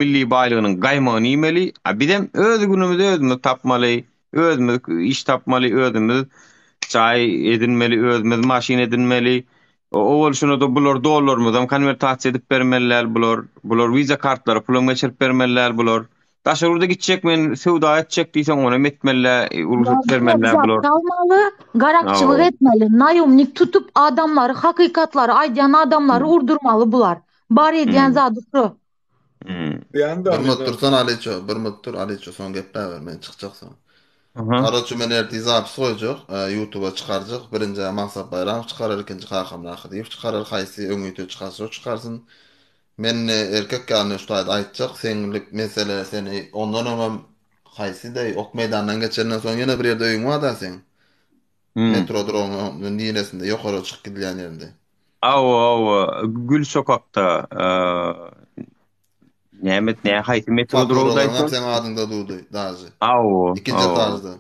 milli baýlygynyň gaýmagyny ýemeli. Bizem öz günümizde özümiz tapmaly, özümiz iş tapmaly, özümiz çay edinmeli, özümiz maşin edinmeli. O bolşuna da bular dollarymyzdan konvertasiýa edip bermeliler bular. Bular wiza kartlary pulum geçirip bermeliler bular. Daşarurda gitjek men sowda etjek diýsen onu etmeliler, uruşyp bermeliler Zat bular. almalı, garakçılık Aw. etmeli, nayumlik tutup adamları, hakikatları aydan adamları urdurmalı bular. Bar ediyen Hmm. zatı şu. Hmm. Bir anda Bir mıydı? muttursan Aliço, bir muttur Aliço son gepler ver, men çıkacaksan. Aha. Karaçı men erti zapis koyacak, YouTube'a çıkaracak. Birinci Mansap Bayram çıkarır, ikinci Hakan Rakı deyip çıkarır. Kaysi öňüýte çıkarsa o çıkarsın. Men erkek ýalyny şuýda aýtjak, seňlik mesele seni ondan öňem kaysi de ok meýdandan geçenden soň ýene bir ýerde öýüň bar da sen. Hmm. Metrodromun diýenesinde ýokary çykyp gidilýän ýerinde. Gül sokakta Nämet näme haýsy metrodrowda Faturalarım hem aýtsan? sen adında durdu dazı. Aw, İkinci aw, etajda.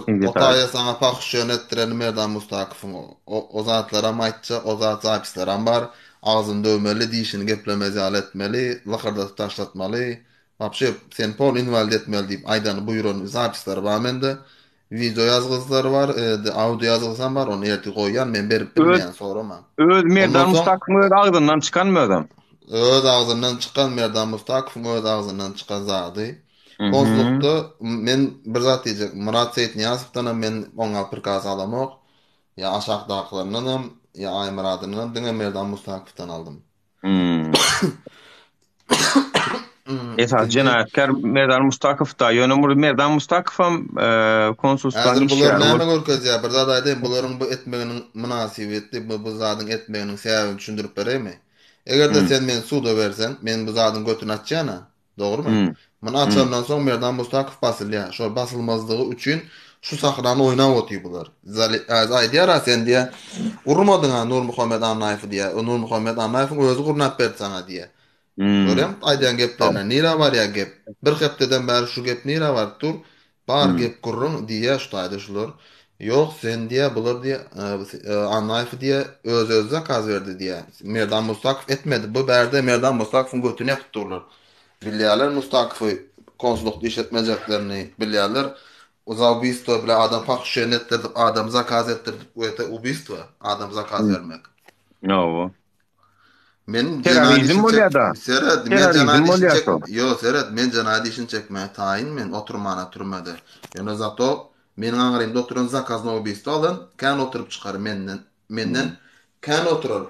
ikinji O etaj. taya sana pakış yönettiren Merdan Mustakif'in o zatlara maitça, o zat zapisleram bar. Ağzını dövmeli, dişini geplemezi etmeli, lakırda taşlatmalı. Vapşe sen pol invalid etmeli deyip aydanı buyurun zapisleri var mende. Video yazgızları var, audio yazgızan var, onu erti koyyan, men berip Öz bilmeyen sorama. öz Ondan Merdan son Mustakmy ağzından çykanmy adam? öz ağzından çıkan Merdan Mustakif'in öz ağzından çıkan zadı. Mhm. Konsulukta men bir zat diyecek, Murat Seyit Niyazov'dan men oňa prikaz alamok. Ya aşağıdakilarından ya Aymurad'ından dine Merdan Mustakif'ten aldım. Hmm. Esas İkinci, jenayatkar Merdan Mustakyp da ýöne Merdan Mustakypam konsulstwaň hazır bular işgäri näme bolup. görkez ya, bir zat aýdym, buların bu etmeginiň münasibeti, bu zadyň etmeginiň sebäbini düşündirip bereymi? Eger Hmm. sen men suda bersen, men bu zadyň götüni açjana, dogrymy? Hmm. Muny Hmm. açandan soň Merdan Mustakif basylýar. Şol basylmazlygy üçin şu sahrany oýnap otyr bular. Az aýdýar sen diýe, urmadyň ha Nur Muhammed Annaýew diýe, Nur Muhammed Annaýewiň özü gurnap berdi sana diýe. Hmm. Görem aýdan geplerine nira var ya gep. Bir hepdeden bäri şu gep nira var dur. Bar Hmm. gep gurrun diýe şuýdy şular. Ýok sen diýe bular diýe Annaýew diýe öz kaz berdi diýe. Merdan Mustakif etmedi. Bu bärde Merdan Mustakifiň götüne tutdular. Bilýärler Mustakifi konsulukda işletmejeklerini bilýärler. O ubistvo bilen adam pakşen etdirip adam zakaz etdirip öte ubistvo adam zakaz vermek. Aw. Men cenadi Terrorizm işin çek. bolýar da. Seret, men Terrorizm cenadi işin bolýar çek. so. Yo Seret, men cenadi işin çekme tayin men oturmana turmada. Yani zato men aňarymda oturan zakazna obist alın, kan oturup çıkar menden kan oturur,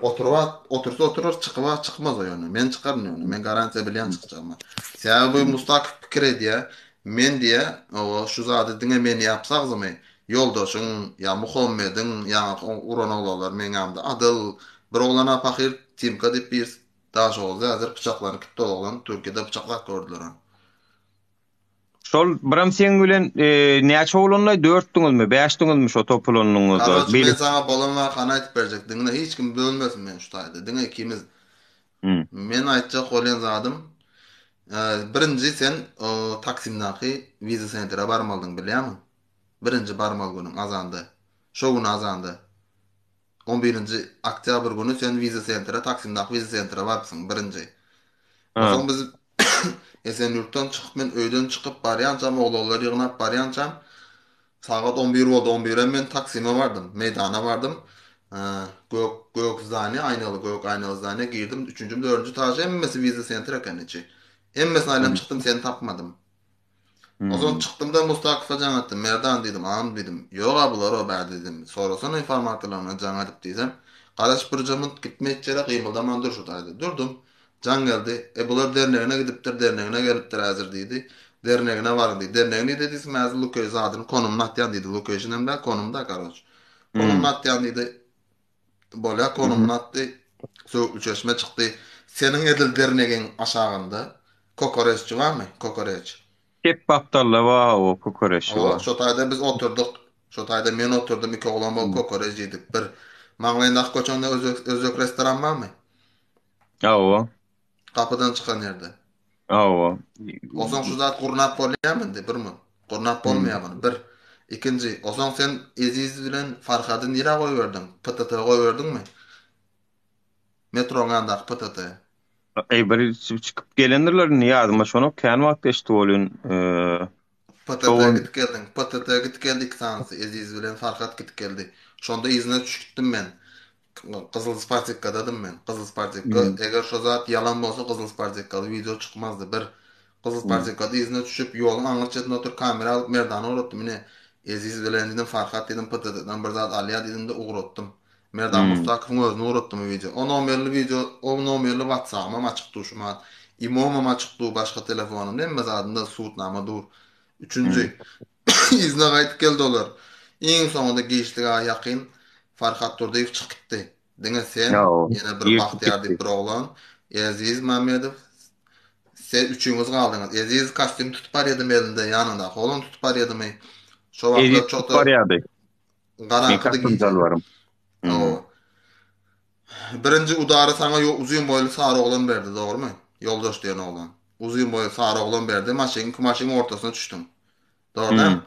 otursa oturur, çıkmaz o ýöne. Men çıkarmyn ýöne. Men garantiýa bilen çykjagman. Sebäbi Mustakif pikir edýär. Men diýe, o şu zady diňe meni ýapsagzymy? Yoldaşyň ya Muhammedin ya uran oglanlar meňamda adıl bir oglana fakir Timka dip bir daş oldu. Hazır bıçaklarını kitle olan Türkiye'de bıçaklak gördüler. Şol biram sen bilen näçe oglanyňy 4 diňizmi, 5 diňizmi şo topulanyňyzda? Kardeş Beli. men sana balon var kana etip verecek. Dine hiç kim bölmesin men şu tayda. Dine ikimiz. Hmm. Men aýtjak olen zadım. Birinci sen o Taksimdaki viza sentra barmaldyň bilýärmi? Birinci barmal günüň azandy. Şo gün azandy. 11-nji oktyabr günü sen viza sentra Taksimdaki viza sentra barpsyň birinci. Ha. Oson biz Esenyurtdan çıkıp men öýden çıkıp barýançam oglary ýygnap barýançam sagat 11 boldy 11'e men Taksim'e vardım meydana vardım gök zany aynaly gök aynaly zany girdim 3-nji 4-nji taja emmesi viza center ekeniçi emmesi aýlap çykdym seni tapmadym oson Hmm. çykdym da Mustaqif'a jaňatdym Merdan dedim am dedim ýok abular o bär dedim sorasana informatorlaryna jaňatyp diýsem garaş bir jamyt gitmekçere gymyldaman dur şu taýda durdum. Can geldi. Bular dernegine gidipdir, dernegine gelipdir hazır diýdi. Dernegine bar diýdi. Dernegine diýdi, "Mäzil Lukoy zadyny konumuna atýan" diýdi. Lokaýşyn hem de konumda garoç. Hmm. Konumuna atýan diýdi. Bolýa Mhm. konumuna atdy. Söwüklü çeşme çykdy. Seniň edil dernegiň aşagynda kokoreççi barmy? Kokoreç. Kep baptalla wa o kokoreşi O, wa. şo taýda biz oturduk. Şo taýda men oturdum, iki oglan bol kokoreç ýedik. Bir Maňlaýyndaky koçonda özök restoran barmy? Aw. Kapıdan çıkan yerde. Aw. Oson şu zat gurnap bolýarmyndy, birmi? Gurnap Hmm. bolmaýarmyn, bir. İkinci, oson sen Eziz bilen Farhady nira goýberdiň? PTT goýberdiňmi? Metroňa andak PTT. Bir çıkıp gelendirler ýadyma şonu kän wagt eşdi bolýan. PTT Şowun git geldin. PTT git geldik sansı. Eziz bilen Farhat git geldi. Şonda izine düşüpdim men. Kızıl Spartakka dedim men. Kızıl Spartakka eger şo zat yalan bolsa Kızıl Spartakka video çıkmazdı. Bir Kızıl Spartakka izine düşüp yolun angaçytyna otur kamera alıp merdana uğratdım ine. Eziz bilen dedim Farhat dedim PTT'den bir zat alya dedim de uğratdım. Merdan Mustakypyň özüne uğratdım video. O nomerli video, o nomerli WhatsApp'ma açık duşma. İmomam açık du başka telefonum. Nemme zadında suutnama dur. Üçüncü, izne gaýtyp geldi olar. Iň soňunda geçdik ýakyn Farhat Durdaýew çykdy. Diňe sen ýa ýene bir ýertip Bahtyar gitdi. diýip bir oglan, Aziz Mamedow, sen üçüňiz galdyňyz. Aziz kostüm tutup bar edim elinde ýanynda. Holun tutup bar edimi? Şo Edip wagtlar çota barýady. Men garankydy kasym giýje. salbarym. O. Birinji udary sana uzun boýly sary oglan berdi, dogrymy? Ýoldaş diýen oglan. Uzun boýly sary oglan berdi, maşynyň ortasyna düşdüm. Doğrudan mı?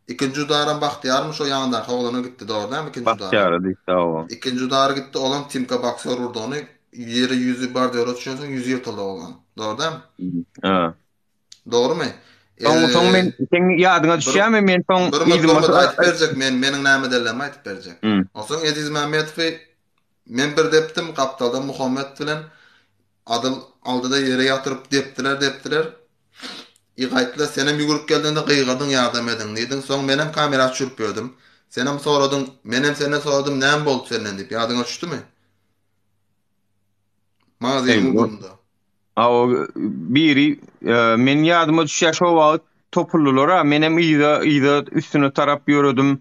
İkinci udaran Bahtiýarmy şo ýanynda oglana gitdi, doğrudan mı ikinci udaran? Bahtyar diýdi o. İkinci udara gitti olan Timka boksör urdu onu. Yeri yüzü bar diyor, düşünsün yüzü yırtıldı olan. Doğrudan mı? Ha. Doğru mu? Soň men sen ýadyňa düşýärmi men soň Bir mıt aytıp berjek, meniň näme dellemi aytyp berjek. Osoň Aziz Mamedow men bir depdim Gaptalda Muhammed bilen adıl aldyda yere ýatyryp depdiler. Ýygaýtdylar senem ýuguruk geldiňde gyýgardyň ýardam edin diýdin. Soň menem kamera çürüp berdim. Senem soradyň, menem senden soradym näme boldy senden diýip ýadyňa düşdümi? Magazin bunda. O biri men ýadyma düşýär şo wagt topullulara menem ýyda üstüne tarap ýöredüm.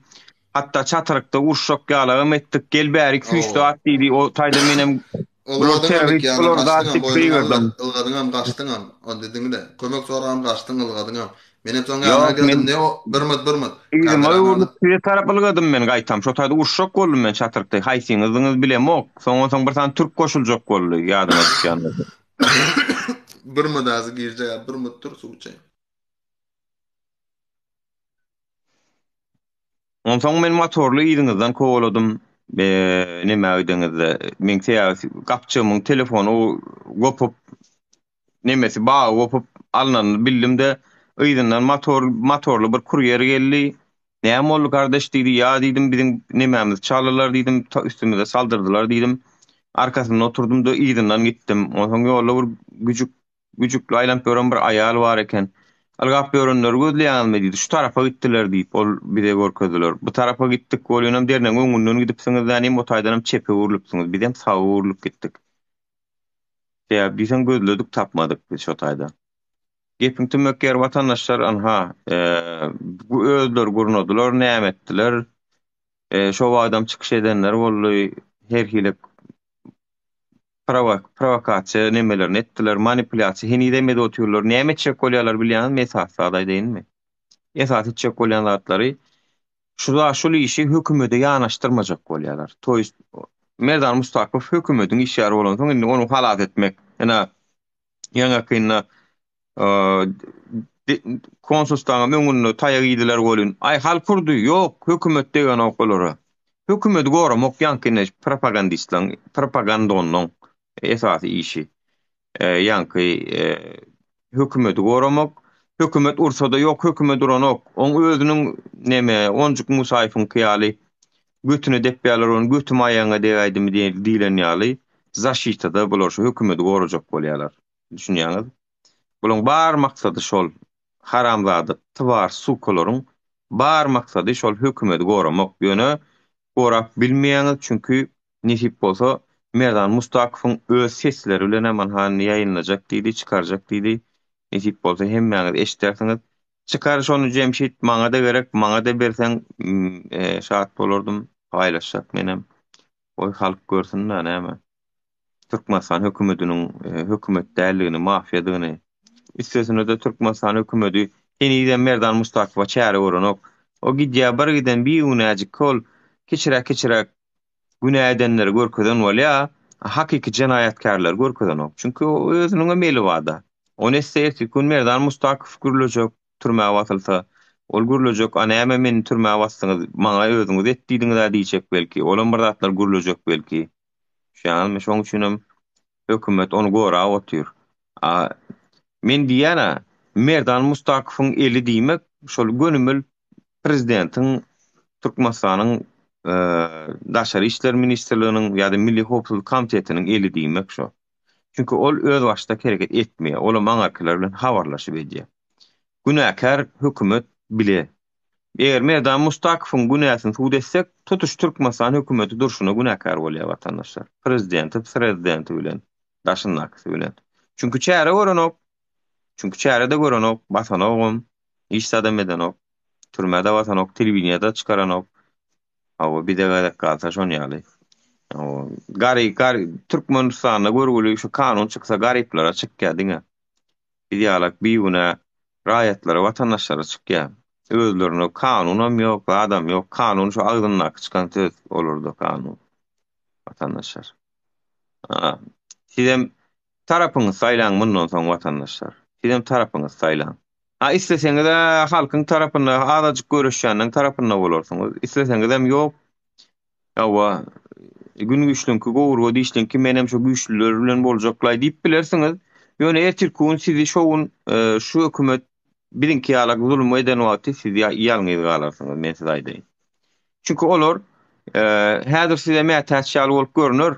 Hatta çatırykda urşak ýalagym etdik. Gel bäri küýçde at diýdi. O taýda menem Ilgadyňam gaçdyňam. O dediňde kömek soram gaçdyň ilgadyňam. Menem soňra ýa geldim ne o bir mıt. Bir tarap ılgadym men gaýtam. Şo taýda urşak boldum men çatyrykda. Haýsyňyzyňyz bilemok. Soň bir tane türk goşuljak boldy ýadyma düşýär. Bir mıdazy girje, bir mıt dur suwçay. Onsoň men motorly ýygyňyzdan kowaladym. Näme öýdüňizde men gapçymyň telefonu gopup nemesi baý gopup alnany bildim de öýünden motorly bir kuryer geldi. Näme boldy kardeş diýdi. Ýa diýdim biziň nemämiz çalylar diýdim. Üstümize saldyrdylar diýdim. Arkasynda oturdum da ýygyňdan gittim. Onsoň ýolda bir güjükli aýlanp ýören bir aýal bar eken. Algap ýörenler gözleýänmi diýdi. Şu tarafa gitdiler diýip ol bire görkezdiler. Bu tarafa gitdik bolýanam dernen öňünden gidipsiňiz näme o taýdanam çepe urulypsyňyz. Bizem sağa urulyp gitdik. Ýa biziň gözledik tapmadyk biz şo taýda. Gepiň tümekler watandaşlar anha bu özler gurnadylar, näme etdiler. Şo adam çykyş edenler boldy. Her hile provokasiýa nemelerini etdiler, manipulyasiýa hini demedi otyrlar. Näme çek bolýarlar bilýän mesaj sağday diýinmi? Esasy çek bolýan zatlary şu işi hökümete ýanaşdyrmajak bolýarlar. Toýst Merdan Mustakyp hökümetiň işleri bolan soň indi onu halat etmek. Ena ýa-da kynna konsulstana öňünde taýyk ýydylar bolýan. Ay hal kurdy, ýok, hökümet degen okulary. Hökümet goramak ýankyny propagandanyň esasy işi. Ýanky hökümeti goramak, hökümet ursada ýok, hökümet uranok. Oň özüniň näme, onjuk musaýyfyň kyýaly götüne dep ýalar, onu götüm aýaňa degäydimi diýilen ýaly. Zaşitada bular şu hökümeti gorajak bolýarlar. Düşünýäňiz? Bulan bar maksady şol haramzady tybar sukolaryň bar maksady şol hökümeti goramak ýöne gorap bilmeýäňiz çünki nisip bolsa Merdan Mustakypyň öz sesleri bilen hemen hany ýaýynlajak diýdi, çykarjak diýdi. Nisip bolsa hemmeňiz eşitärsiňiz. Çykar şonu Jemşit maňa da gerek, maňa da berseň şat bolardym. Paýlaşjak menem. Oy halk görsün da näme. Türkmenistan hökümetiniň hökümet däligini, mafiýadygyny. Üstesine de Türkmenistan hökümeti henide Merdan Mustakyp'a çäre uranok. O gidýär bir giden bir unäjik kol keçirek günä edenleri görkezden bolýa, hakiki jenayatkarlar görkezdenok. Çünki o özüniň meli wada. O nesse kun Merdan Mustakyp gürlejek, türmäge watylsa, ol gürlejek, näme men türmäge watsyňyz, maňa özüňiz etdiňiz diýjek belki. Olam bir zatlar gürlejek belki. Şoň üçin Hökümet onu gora otyr. A men diýäne Merdan Mustakypyň eli diýmek şol gönümül prezidentin Türkmenistanyň Daşary işler ministrliginiň ýa-da Milli Howpsuzlyk komitetiniň eli diýmek şo. Çünki ol öz başda hereket etmeýär. Ol maňakylar bilen habarlaşyp edýär. Günäkär hökümet bile. Eger Merdan Mustakypyň günäsini suw etsek, tutuş Türkmenistan hökümeti durşuna günäkär bolýar watandaşlar. Prezidenti bilen, daşynakysy bilen. Çünki çäre görenok, çünki çärede görenok, basanogum, iş adam edenok, türmäde watanok, telewiziýada çykaranok. Awa bir de gadak galsa şon ýaly. Gary Türkmenistanyna görgüli şu kanun çyksa garyplara çykýar diňe. Idealak biýüne raýatlara, watandaşlara çykýar. Özlerine kanunam ýok, adam ýok. Kanun şu agdyndan çykan söz olurdy kanun. Watandaşlar. Sizem tarapyňyz saýlan mundan soň watandaşlar. Sizem tarapyňyz saýlan. Isteseňiz de halkyň tarapyna, azajyk göreşýäniň tarapyna bolarsyňyz. Isteseňiz hem ýok. Ýa-wa gün güçlünki gowurga diýişlenki menem şu güçlüler bilen boljaklaý diýip bilersiňiz. Ýöne ertirkün sizi şowun şu hökümet birinki ýaly zulm eden wagty siz ýalňyz galarsyňyz, men size aýdaýyn. Çünki olar häzir size mätäçýal bolup görünür.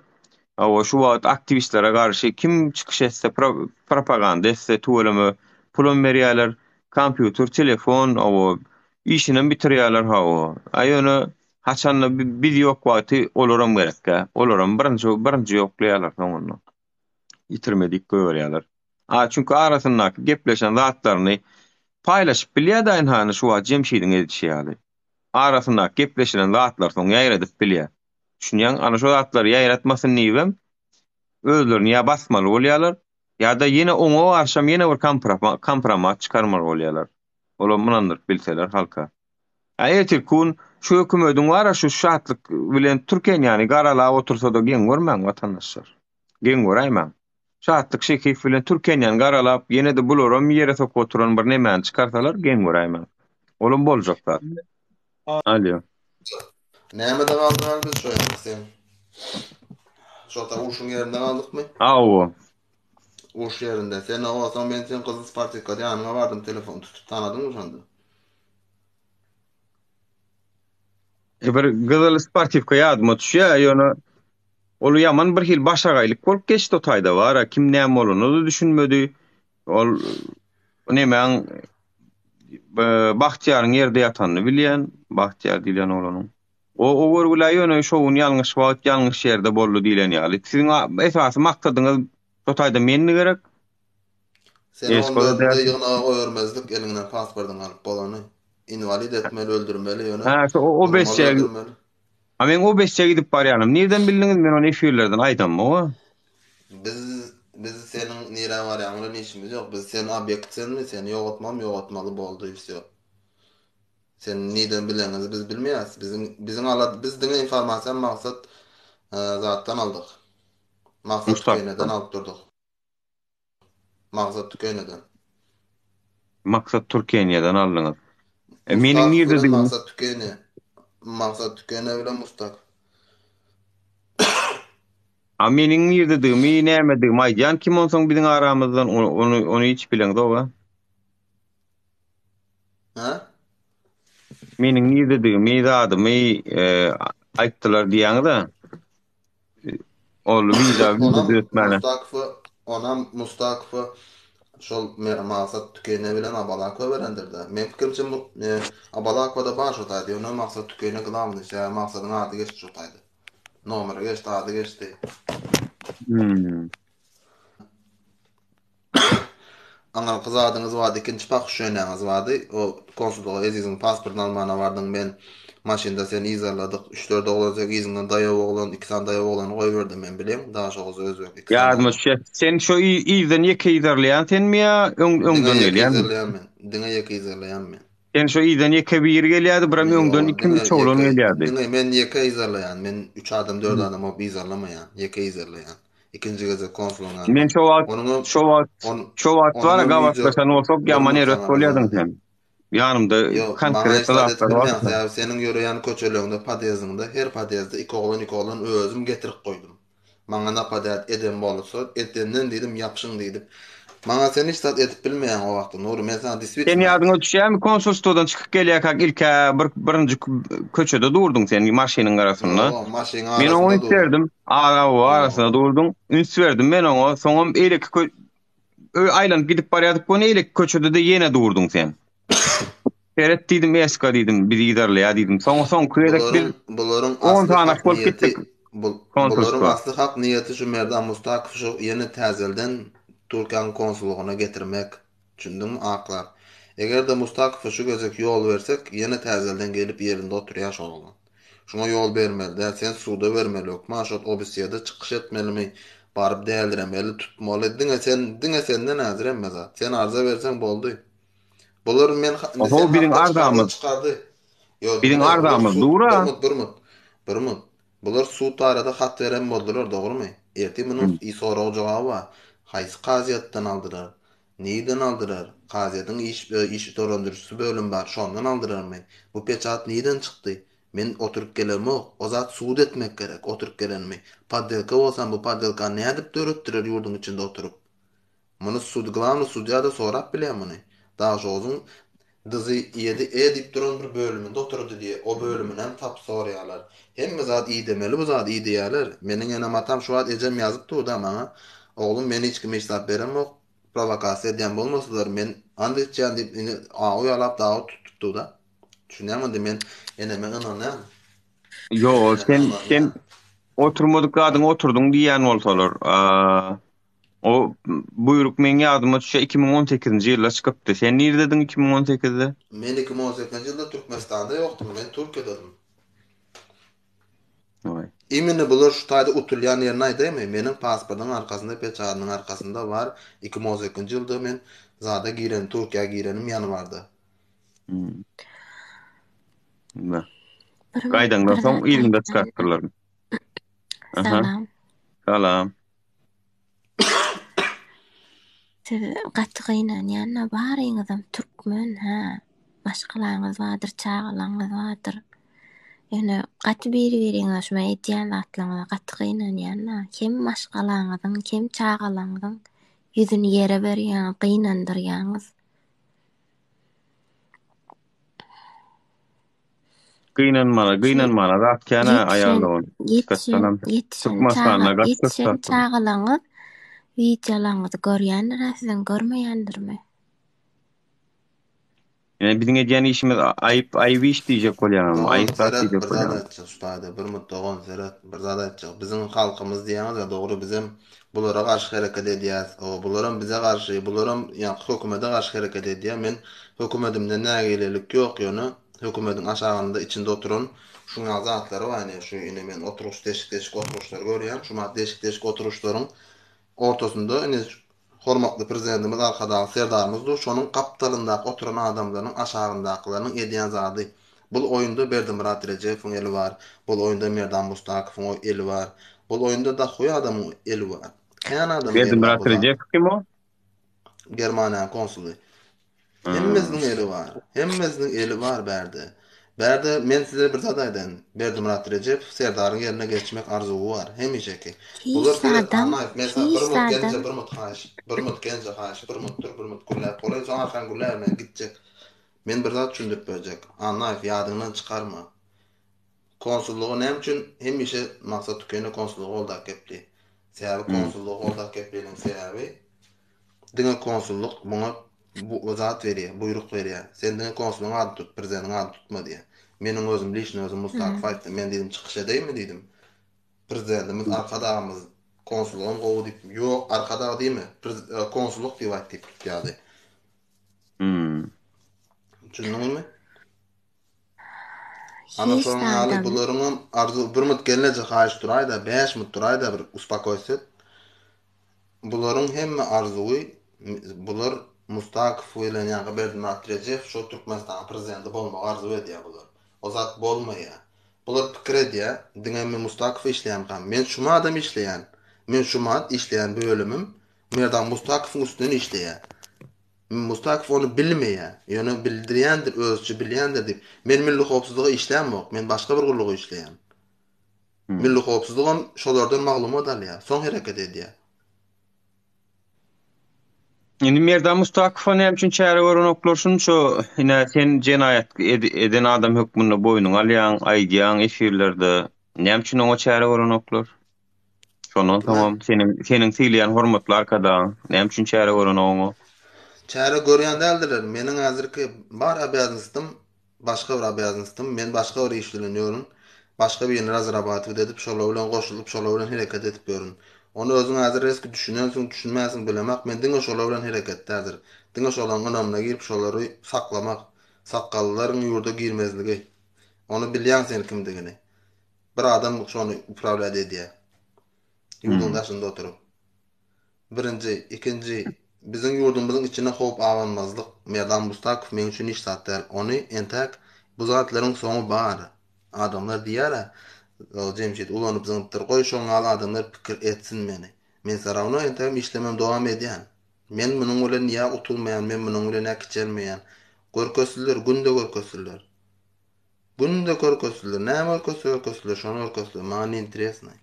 Awa şu wagt aktivistlere garşy kim çykyş etse, propaganda etse, tuweleme pulun berýärler, kompýuter, telefon, awa işini bitirýärler hawa. Aýony haçanla biz ýok wagty olaram gerekkä. Olaram birinji ýoklaýarlar soňunda. Yitirmedik görýärler. Çünki arasyndaky gepleşen zatlaryny paýlaşyp bilýär hany şu wagt jemşidiň edişýäli. Arasyndaky gepleşen zatlar soň ýaýradyp bilýär. Şunyan ana şu zatlar ýaýratmasyn niýem özlerini ýa basmaly bolýarlar ýa-da ýene oňa arşam ýene bir kompromat çykarmaly bolýarlar. Olar munandyr bilseler halka. Ertirkün şu hökümetiň wara şu şatlyk bilen Türkiýe ýani garala otursa da gen görmäň watandaşlar. Gen göräýmän. Şatlyk şekil bilen Türkiýe ýani garalap ýene de bularam ýere sok oturan bir nemäni çykarsalar gen göräýmän. Olum boljaklar. Alýo. Näme de galdylar biz şu ýaly. Şota uşun ýerinden aldykmy? Awo. Uş ýerinde. Sen awasan men sen Kızıl Spartika ýanyna bardym, telefon tutup tanadyňmy şonda? Bir Kızıl Spartivka ýadyma düşýär, ýöne ol ýaman bir hil başagaýlyk bolup geçdi o taýda wara, kim näme bolanyny düşünmedi. Ol nemäň Bahtiýaryň ýerde ýatanyny bilýän, Bahtiýar diýilen olanyň. O görgüläýi ýöne şowun ýalňyş wagt, ýalňyş ýerde boldy diýilen ýaly. Siziň esasy maksadyňyz o taýda meni gerek? Sen onda ýygyna goýarmazlyk elinden pasportyň alyp bolany invalid etmeli, öldürmeli ýöne. O beşe. Men o beşe gidip barýanym. Nerden bildiňiz men onu efirlerden aýdammy? Biz senin nire barýanyňla işimiz ýok. Biz sen obyektsenmi, seni ýogatmaly boldy ýa. Sen nerden bileňiz biz bilmeýäs. Bizden informasiýa maksat zatdan aldyk. Maksat tükeninden alyp durdyk. Maksat tükeninden. Maksat Türkiýeden aldyňyz. Meniň nerede diýdim? Maksat tükene bilen Mustak. Meniň nerede diýdim? Näme diýdim? Aýdan kim olsaň biziň aramyzdan onu hiç bileňiz oba. Meniň nerede diýdim? Adymy aýtdylar diýäňiz da. Ol wiza ötmäne. Mustakfy şol maksat tükene bilen Abalakwa berendirdi. Men pikirimçe Abalakwada baş otaýdy. Onu maksat tükene gılamdy. Maksadyň ady geçdi otaýdy. Nomeri geçdi, ady geçdi. Aňa gyzadyňyz wady, ikinji pakyş ýöneňiz wady. O konsulluğa eziziň pasportyny almana bardyň men maşynda seni izarladyk. 3-4 oglan iziňden daýap oglan, 2 san daýap oglany goýup berdim men bilem. Daha şoňuz özbek. Ýa, sen şu izden ýeke izarlaýan senmi ýa öňden gelýän? Diňe ýeke izarlaýan men. Sen şu izden ýeke bir gelýärdi, biram öňden 2 çoğulan gelýärdi. Men ýeke izarlaýan. Men 3 adam 4 adam op izarlamaýan. Ýeke izarlaýan. İkinci geze konsulundan. Men şu wagt var gawatlaşan olsak ýaman eres bolýardyň sen. Ýanymda konkret zatlar bar. Senin ýöreýän köçeleňde, podýeziňde, her podýezde 2 oglan özüm getirip goýdum. Maňa napadat eden bolsa, etenden diýdim ýapşyň diýdim. Maňa sen hiç zat etip bilmeýän o wagtda. Nuri men sana Sen diswitna ýadyňa düşýärmi konsulstodan çykyp gelýär ilk birinji köçede durdun sen maşynyň garasyna. yo maşyna Men oňa arasynda üns durdum. berdim. Aga arasynda durdum. Üns berdim men oňa. Soňam eýleki aýlanyp gidip barýardyk. Bu eýleki köçede de ýene durdun sen. Seret diýdim, eska diýdim, bir giderli ýa diýdim. Soň kredek bir Bularyň 10 asly tane hak bolup niýeti gitdik bularyň konsulstowa. asly hak niýeti şu Merdan Mustakow şu ýene täzelden Türkiýanyň konsullugyna getirmek. Düşündüm aklar. Eger-de Mustakow şu gözek ýol bersek, ýene täzelden gelip ýerinde oturýar şol. Şuna ýol bermeli, sen suda bermeli, maşat obisiyada çykyş etmelimi, baryp däldiremeli, tutmaly. Diňe senden näzir emmez. Sen arza bersen boldy. Bular men sen Oho biriň hakda ardamyz, çıkardy. Yo biriň dinle, bular ardamyz su dura. bir mut. Bular su tarada hat veren boldular, dogrymy? Erti bunun soraw jogaby bar. Haýsy qaziýatdan aldylar? Niýden aldylar? Qaziýatyň iş torandyrjysy bölüm bar, şondan aldyrarmy? Bu peçat niýden çykdy? Men oturup gelermi? O zat suud etmek gerek, oturup gelenmi? Paddelka bolsam bu paddelka nädip döretdirer ýurduň içinde oturup? Muny glawny sudýa da sorap bilýär muny. Daha şozun dizi ýedi edip duran bir bölüminde oturdy diye o bölümünden tap soraýarlar. Hemme zat iyi demeli, bu zat iyi diýerler. Meniň ene matam şu wagt ejem ýazyp durdy ama oglum meni hiç kim hesap beremok. Provokasiýa diýen bolmasalar men andyçan diýip ýalap dağı tutupdy da. Düşünýärmi men ene men ananam. Yo sen oturmadyk zadyň oturdun diýen bolsalar. O buyruk men ýadyma düşe 2018-nji ýylda çykypdy. Sen nirde dedin 2018-de? Men 2018-nji ýylda Türkmenistanda ýokdum, men Türkiýededim. Oy. Imini bular şu taýda utulýan ýerine aýdaymy? Meniň pasportyň arkasynda, peçatynyň arkasynda bar. 2018-nji ýylda men zada giren, Türkiýe girenim ýany bardy. Gaýdandan soň ýerinde çykartdylar. Salam. Salam. Gatygynan ýanna baryňyzam türkmen ha. Başgalaňyz wadyr, çağalaňyz wadyr. Ýöne gaty biri-biriňe şuma edýän zatlaryňyza gatygynan ýanna kim başgalaňyzyň, kim çağalaňyzyň ýüzüni ýere berýän, gynandyrýaňyz. Gynanmana zat kana aýaldyň. Yetişen çağalaňyz videolaňyzy görýändir, sizden görmeýändirmi? Yani bizim edýän işimiz aýyp iş diýjek bolýarym. Aýyp zat diýjek bolýarym. Bir mutlagan zerat bir zada etjek. Bizim halkymyz diýäňiz ya dogry bizim bulara garşy hereket edýär. Bularam bize garşy, bularam ýa hökümete garşy hereket edýär. Men hökümetimden nägelelik ýok ýöne hökümetiň aşagynda içinde oturan şuňa zatlary bar. Şu ine men oturuş deşik oturuşlar görýän. Şuma deşik oturuşlaryň ortasında hormatly prezidentimiz arkadaky serdarymyzdy. Şonuň kaptalynda oturan adamlaryň aşagyndakylaryň edýän zady. Bul oýunda Berdimurat Rejepowyň eli bar. Bul oýunda Merdan Mustakowyň eli bar. Bul oýunda da hoý adamyň eli bar. Kanada Berdimurat Rejepow kim o? Germaniýa konsuly. Hemmezniň eli bar. Hemmezniň eli bar berdi. Berde men size bir zat aýdym. Berdimurat Rejepow serdaryň ýerine geçmek arzuwy bar. Hemişeki. Bular bir mut güllap bolay, soňra kan güllap men gitjek. Men bir zat düşündirip berjek. Anlaýyp ýadyndan çykarma. Konsullugy näme üçin hemişe maksat tükene konsullugy boldak gepdi. Sebäbi konsullugy boldak gepdiňiň sebäbi diňe konsulluk muňa bu zat berýär, buyruk berýär. Sen diňe konsullugyň ady tut, prezidentiň ady tutma diýär. Meniň özüm lişni özüm Mustafa aýtdy. Men diýdim çykyş edeymi diýdim. Prezidentimiz arkadagymyz konsullugyň gowy diýip, ýok arkadagy diýme, konsulluk diýip aýtdy. Düşündiňizmi? Ana şoň ýaly bularyň arzu bir mut gelince haýyş duraýda, 5 mut duraýda bir uspakoýsyp. Bularyň hemme arzuwy bular Mustakow bilen ýa-da Berdimurat Rejepow şu Türkmenistan prezidenti bolmak arzuwy edýär bular. O zat bolmaýar. Bular pikir edýär, diňe Mustakow işleýän kan. Men şuma adam işleýän. Men şuma işleýän bölümim Merdan Mustakowyň üstüne işleýär. Mustakow onu bilmeýär. Ýöne bildirýändir, özçü bilýändir diýip. Men milli howpsuzlygy işlänmok, men başga bir gurulugy işleýän. Hmm. Milli howpsuzlygam şolardan maglumat alýar. Soň hereket edýär. Indi Merdan Mustakowa näme üçin çäre görenoklar şunço ine sen jenayat eden adam hökmüne boýnuň alýan, aýdýan efirlerde näme üçin oňa çäre görenoklar? Şonon tamam seniň tiýleýän hormatly arkada näme üçin çäre görenok? Çäre görýän däldiler. Meniň häzirki bar abiýazynstym, başga bir abiýazynstym. Men başga bir iş bilen ýörün. Başga bir ýene razrabat edip, şolar bilen goşulyp, şolar bilen hereket edip ýörün. Onu özüň häzir eski düşünýänsiň, düşünmäsiň bilemek. Men diňe şolar bilen hereket häzir. Diňe şolaryň ynamyna girip şolary saklamak, sakallylaryň ýurda girmezligi. Onu bilýän sen kimdigini. Bir adam şonu upravlat edýär. Ýurdun daşynda oturup. Birinci, ikinci, bizim yurdumuzun içine hop avanmazlık. Merdan Mustakow men üçin iş satdy. Onu entek bu zatlaryň soňy bar. Adamlar diýär, o jemşit ulanyp zyňypdyr. Goý şoň al adamlar pikir etsin meni. Men sarawna entek işlemem dowam edýän. Men munyň bilen ýa utulmaýan, men munyň bilen näk içermeýän. Görkösüller, günde görkösüller. Günde görkösüller, näme görkösüller, şonu görkösüller. Maňa interesny.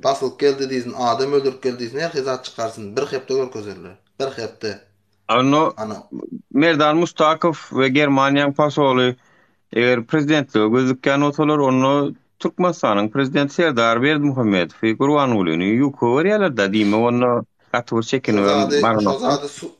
Basıl geldi diýsin, adam öldürüp geldi diýsin, her hizat çykarsın. Bir hepde görkezerler. Bir hepde. Ano Ana Merdan Mustakow we Germaniýanyň pasoly eger prezidentligi gözükýän bolsalar onu Türkmenistanyň prezidenti Serdar Berdimuhammedow Gurbanulyny ýukur ýalarda diýme onu gatyr çekin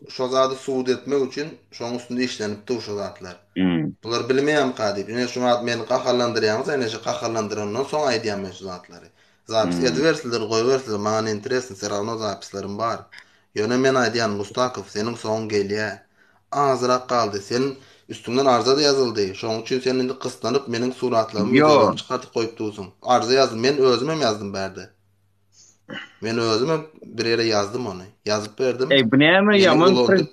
şo zady suud etmek üçin şoň üstünde işlenip dur şo zatlar. Hmm. Bular bilmeýän kady. Ine şu zat meni gaharlandyrýanys, ene şu gaharlandyrandan soň aýdýan men şu zatlary. Zapis edbersiler, goýbersiler, maňa interesni serawna zapislaryň bar. Ýöne men aýdýan Mustakow, seniň soň gelýär. Azrak kaldy. Sen üstünden arza da ýazyldy. Şoň üçin sen indi kıslanyp meniň suratlarymı videolarymı çykartyp goýup dursun. Arza ýazdym, men özüm hem ýazdym bärde. Men özüm hem bir ýere ýazdym onu. Ýazyp berdim. Bu näme ýaman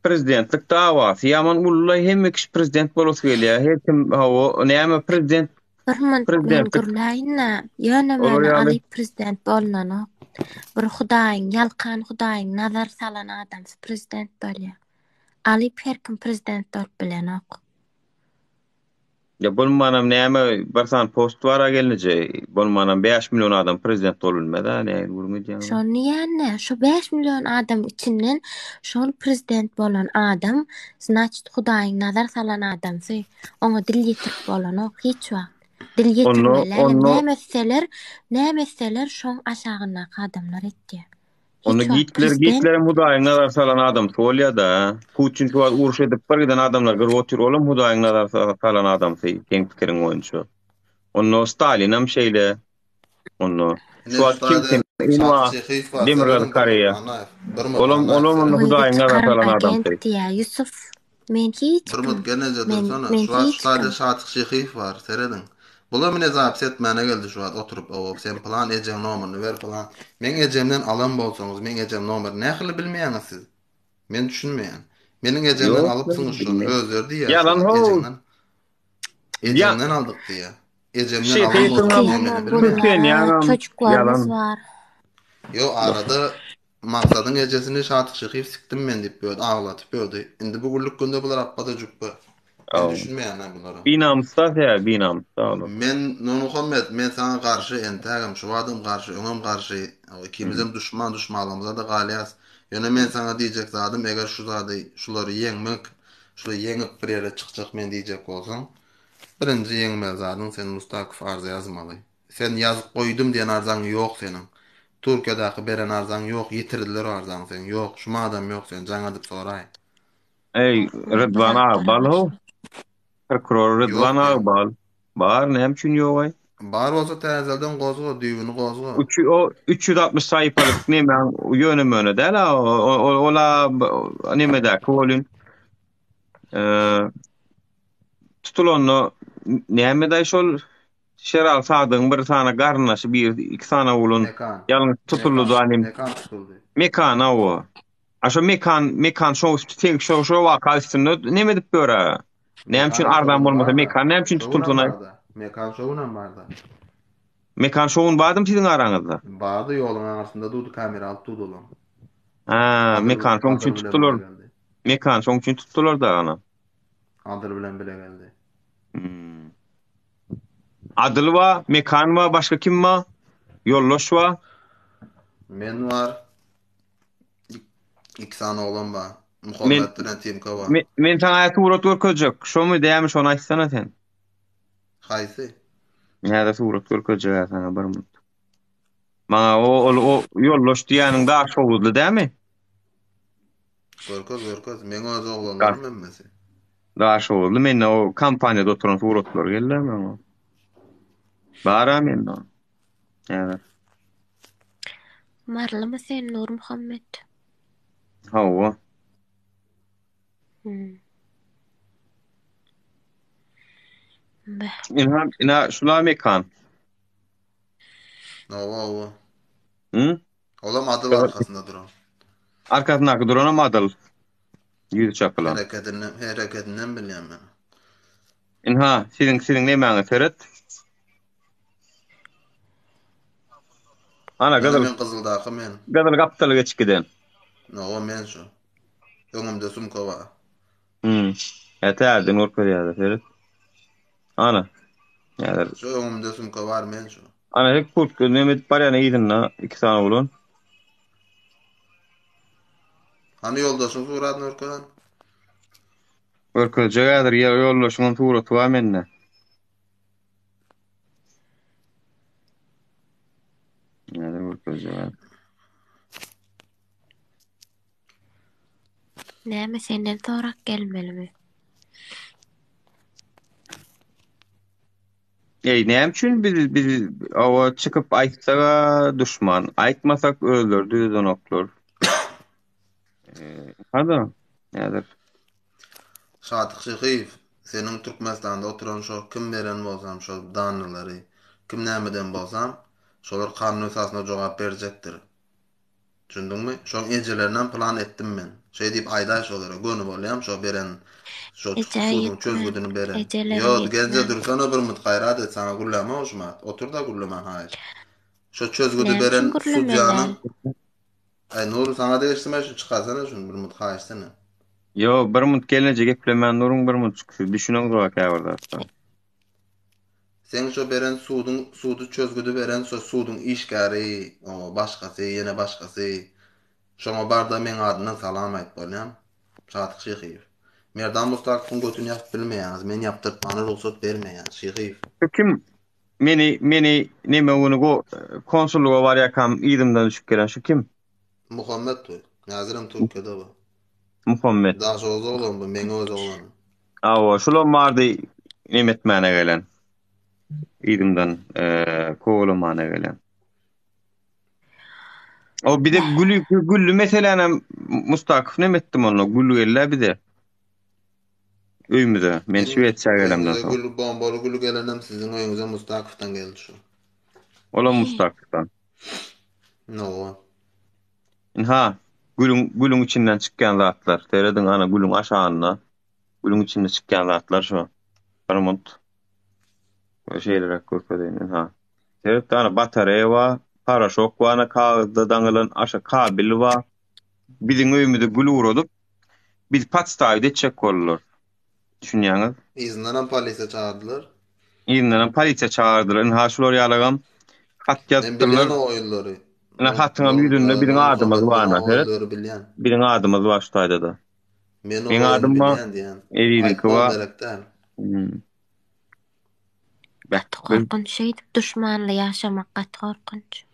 prezidentlik dawasy, ýaman ullay hemme kişi prezident bolasy gelýär. Her kim o näme prezident Men gürläýinä, ýöne men Ali prezident bolnany. Bir Hudaýyň, ýalkan Hudaýyň nazar salan adam prezident bolýar. Ali her kim prezident bolup bilenok. Ya bolmanam näme barsan post bara gelinje. Bolmanam 5 milyon adam prezident bolulmada, näme gurmudýan. Şonu ýane, şu 5 milyon adam içinden şol prezident bolan adam, значит Hudaýyň nazar salan adam. Oňa dil ýetirip bolanok hiç wagt. Dil ýetirmeler, nämeseler şoň aşagyna adamlar etdi. Onu gitler Hudaýyň nazar salan adam bolýar da. Putin şu uruş edip birden adamlar görüp otur olam Hudaýyň nazar salan adam teň pikiriň boýunça. Onu Stalin hem şeýle onu şu kim Demirel Karyýa. Olam Hudaýyň nazar salan adam diýär. Yusuf men hiç Durmut genelde dursana. Şu an sadece Şatyk Şehiýew bar, seredin. Bular mene zapis etmäne geldi şu an oturup o sen plan ejem nomerini ver falan. Men ejemden alan bolsaňyz, men ejem nomer nähili bilmeýäňiz siz. Men düşünmeýän. Meniň ejemden alypsyňyz şonu özler diýär. Yalan ho. Ejemden aldyk diýär. Ejemden aldyk. Çocuklarımız var. Yo arada maksadyň ejesini Şatyk Şehiýew sikdim men diýip ýördi, aglatyp ýördi. Indi bu gurluk günde bular appada jukpa. Ben düşünmeýän bunlara. Binamsta. Men Muhammed, men sana karşı entägim, şu adam karşı, öňem karşı, ikimizem düşmanlygymyza da galýas. Ýöne men sana diýjek zadym, eger şu zady, şulary ýeňmek, şulary ýeňip bir ýere çykjak men diýjek bolsaň, birinji ýeňmel zadyň sen Mustakow arza ýazmaly. Sen ýazyp goýdum diýen arzaň ýok senin. Türkiýedaky beren arzaň ýok, ýitirdiler arzaň sen ýok, şuma adam ýok sen, jaňa diýip soraý. Ey, Rıdvan Agbal. Prokuror Rıdvan Agbal. Bar näme üçin ýok? Bar bolsa täzelden gozgo, düýbüni gozgo. 360 saýpalyk näme ýönemöne däl, ola nämede kolun. Tutulany näme şol şeral sadyň bir sana garnaşy bir iki sana ulun ýalňyz tutuldy anem. Mekan o. Aşo mekan şo wakasyny näme diýip böre? Näme üçin ardan bolmasa mekan näme üçin tutuldyny? Mekan şowunam barda. Mekan şowun badym siziň araňyzda. Barda ýoluň arasynda durdy, kamera alyp durdy. Mekan şoň üçin tutulur. Mekan şoň üçin tutulur da ana. Adyr bilen bile geldi. Adyl wa, mekan wa, başga kim wa? Yolloş wa? Men var. İki tane oğlan var. Men Muhammed bilen Timka var. men sana surat görkezek. Şomy diýämi şonu aýtsana sen. Haýsy? Näde surat görkezek sana bir mut. Maňa o yolloş diýäniň da şowuzly dämi? Görkez. Men öz oğlanlarym emmesi. Da şowuzly men o kompaniýada oturan suratlar geldi maňa. Bara men o. Näde? Marlymy sen Nur Muhammed? Hawa. Bäh. Ina şula mekan. Ova. Hı? Olam adı arkasında duran. Arkasyndaky duranam adyl. Ýüzi çapylan. Hereketinden bilýän men. Inha, siziň nämäňe seret? Ana gadyl Men Kızıldaky men. gadyl gapdaly geçip giden. Ova men şu. Öňümde sumka var. Ýa-da Nur ýa-da seret. Ana. Ýa-da. Şu öňümde sumka var men şu. Ana hep kurt nämet bar ýa-da ýedinna 2 sany bolan. Hani yoldaşyň suratyny örken? Örkezjädir ýa ýollaşyň suraty var mende. Ýa-da örkezjädir. Näme senden sorak gelmelimi? Näme üçin biz awa çykyp aýtsaga düşman, aýtmasak öldürdi özönoklar. Hada. Ýa-da. Sadyk Şehiýew, seniň Türkmenistanda oturan şo kim beren bolsam şo danylary, kim nämeden bolsam, şolar kanun esasyna jogap berjekdir. Düşündiňmi? Şo ejelerinden plan etdim men. Şey diýip aýdaş olara gönü bolýam şo beren şo suwuň çözgüdini beren. Ýok, genje dursana bir mut gaýrat et sana gullama hoşmat. Otur da gullama haýy. Şo çözgüdi beren sudyanyň Nur sana da geçtim şu çıkarsana şunu bir mut haýsana. Yo, bir mut gelince geplemen Nurun bir mut çıksın. Düşünün bak orada. Sen şu beren suwdy çözgüdi beren şu suwdyň işgäri, o başgasy, ýene başgasy. Şoňa barda men adyna salam aýt bolýam. Sadyk Şehiýew. Merdan Mustakyň götüni ýap bilmeýäňiz, men ýapdyrtmany ruhsat bermeýän Şehiýew. Kim meni neme onu konsulluğa var yakam idimden düşüp gelen şu kim? Muhammed toy. Nazirim Türkiýede bu. Muhammed. Daha şu oğlan bu, men öz oğlanım. Awa şulam bardy nimetmäne gelen. İdimden kowalamana gelen. O bir de güllü mesela Mustakyp nemetdim onu güllü gelle bir de. Öýmüde men Şweýçe gelemden soň. Gülü bombaly gülü gelenem siziň öýüňize Mustakypdan geldi şu. Ola Mustakypdan. No. Ha, gülün içinden çıkan zatlar. Teredin ana gülün aşağına. Gülün içinde çıkan zatlar şu. Paramount. O şeylere körpedeyin. Ha. Tered ana batarya var. Paraşok var. Ana kağıda dangılan aşağı kabil var. Bizim öýümüde gülü urodup biz patstavide çek kollar. Düşünýäňiz? İzinden polisiýe çağırdılar. Ýygynyň polisiýa çağırdylar. Ha şular ýalagam. Hat Ben bilýän ýazdylar. o oýunlary. Ana hatyňam ýüzünde biriň adymyz barna. Oýunlary bilýän. Biriň adymyz var şu taýda. Men o Benim adım var. bilýän diýen. Eýdiki wa. Korkunç şey, düşmanla yaşamak gat korkunç.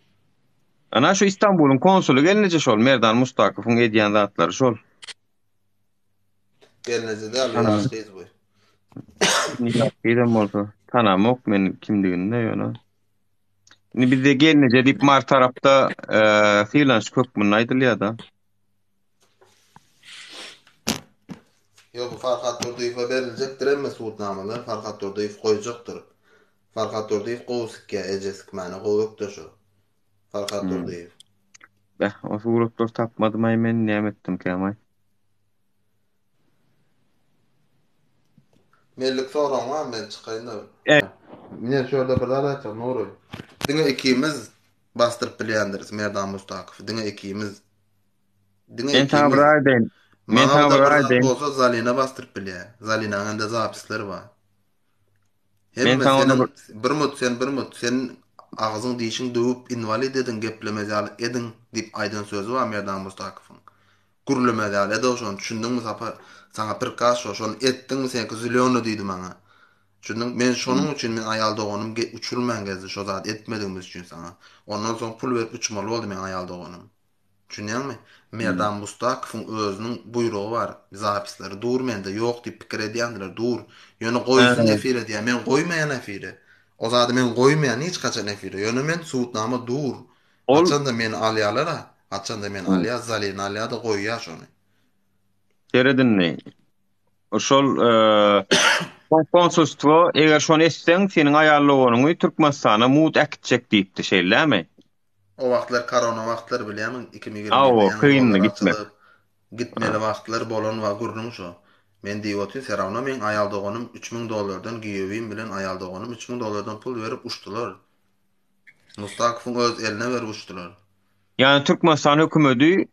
Ana şu İstanbul'un konsulu gelince şol Merdan Mustakyp'ın edýän zatlary şol. Gelnesi de alýar bu. Nidem bolsa tanamok men kimdigini ýöne. Ni bizde gelince diýip mar tarapda freelance köpmün aýdylýar da. Yo bu Farhat Durduýewa beriljekdir emme suwutnamalar Farhat Durduýew goýjakdyr. Farhat Durduýew gowsykka ejesik many gowukda şu. Farhat Durduýew. O suratlar tapmadym men näme etdim kämay. Mellik soran var men çıkayın da. Evet. Mine şöyle bir araçam Nuroy. Diňe ikimiz bastırıp bilýändiris Merdan Mustakyp. Diňe ikimiz. Men taýýar edin. Men taýýar edin. Bolsa Zalina bastırıp bilýär. Zalinaň ende zapisleri var. Men Hemme sana onu senin bir mut senin ağzın dişin dövüp invalid edin geplemezal edin dip aydın sözü var Merdan Mustaqif'in. Gurlemezal ede oşon düşündün mü sapa sana bir kaş oşon ettin mi sen kızılyonu diýdi maňa. Düşündün men şonuň üçin men aýal doganym uçurman gezdi şo zat etmediňiz üçin sana. Ondan soň pul berip uçmaly boldy men aýal doganym. Düşünýärmi? Merdan Mustaqif'in özüniň buyrugy bar. Zapisleri dur mende ýok diýip pikir edýändiler. Dur. Ýöne goýsun efire diýär. Men goýmaýan efire. O zady men goýmaýan hiç kaçan efire. Ýöne men suwutnama dur. ol Açan da men alýalara, açan da men alýa, zalyn alýa da goýýar şonu. Teredinni. Şol konsulstvo eger şonu etseň seniň aýallyganyňy Türkmenistana mut äkitjek diýipdi şeýlerämi? O wagtlar korona wagtlar bilýärmi? 2020'de Awo ýa-ni kıyınlı yollar gitme. açylyp gitmeli wagtlar bolan we gurnum şo. Men diýip serawna men aýal doganym $3000 giýewim bilen aýal doganym $3000 pul berip uçdular. Mustaqif'in öz eline berip uçdular. Yani Türkmenistan hökümeti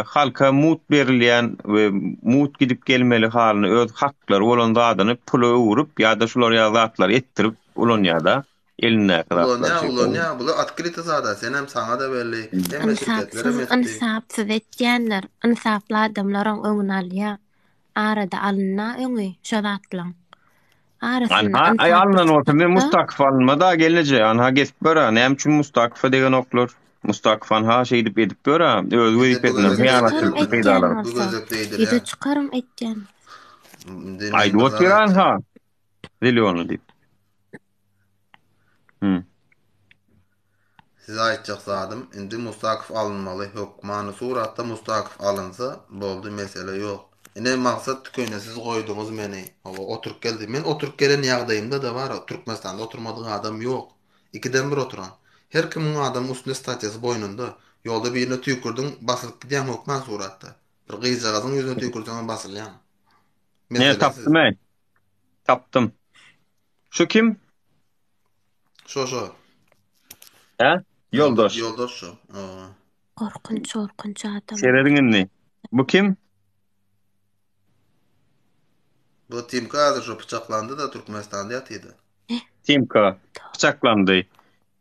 halka mut berilýän we mut gidip gelmeli halyny öz haklary bolan zadyny pula urup ýa-da şular ýazatlar ettirip ulan ýa-da eline kadar. Ulan bu atkrit zada sen hem sana da belli. Hem şirketlere metdi. Insapsız etýänler, insaply adamlaryň öňüne alýar. Arada alynna öňü şo zatlaň. Arasynda Anha aýalynan bolsa men Mustaqif alınmada gelinje. Anha gesip bera. Näme üçin Mustaqif degen oklar? Mustaqif anha şeý edip bera. Öz wezipetine hyýanatçylyk peýdalar. Bu gözekdeydir Video ya. çıkarım etken. Aýdy oturan ha. Delionu diýip. Size aýtjak zadım, indi Mustaqif alınmaly, hökmany suratda Mustaqif alınsa, boldy mesele ýok. Ine maksat tüköne siz goýduňuz meni. Oturup geldi. Men oturup gelen ýagdaýymda da bar, Türkmenistanda oturmadyk adam ýok. Ikiden bir oturan. Her kimiň adam üstünde statýasy boýnunda. Ýolda birine tüýkürdüň, basylyp gidýän hökman suratda. Bir gyýjagazyň ýüzüne tüýkürseň basylýan. Ne tapdym ey? Tapdym. Şu kim? Şo. He? Yoldaş. Yoldaş şo. Korkunç adam. Serediňini. Bu kim? Bu Timka hazır şo bıçaklandı da Türkmenistan'da ýatydy. Timka. Bıçaklandy.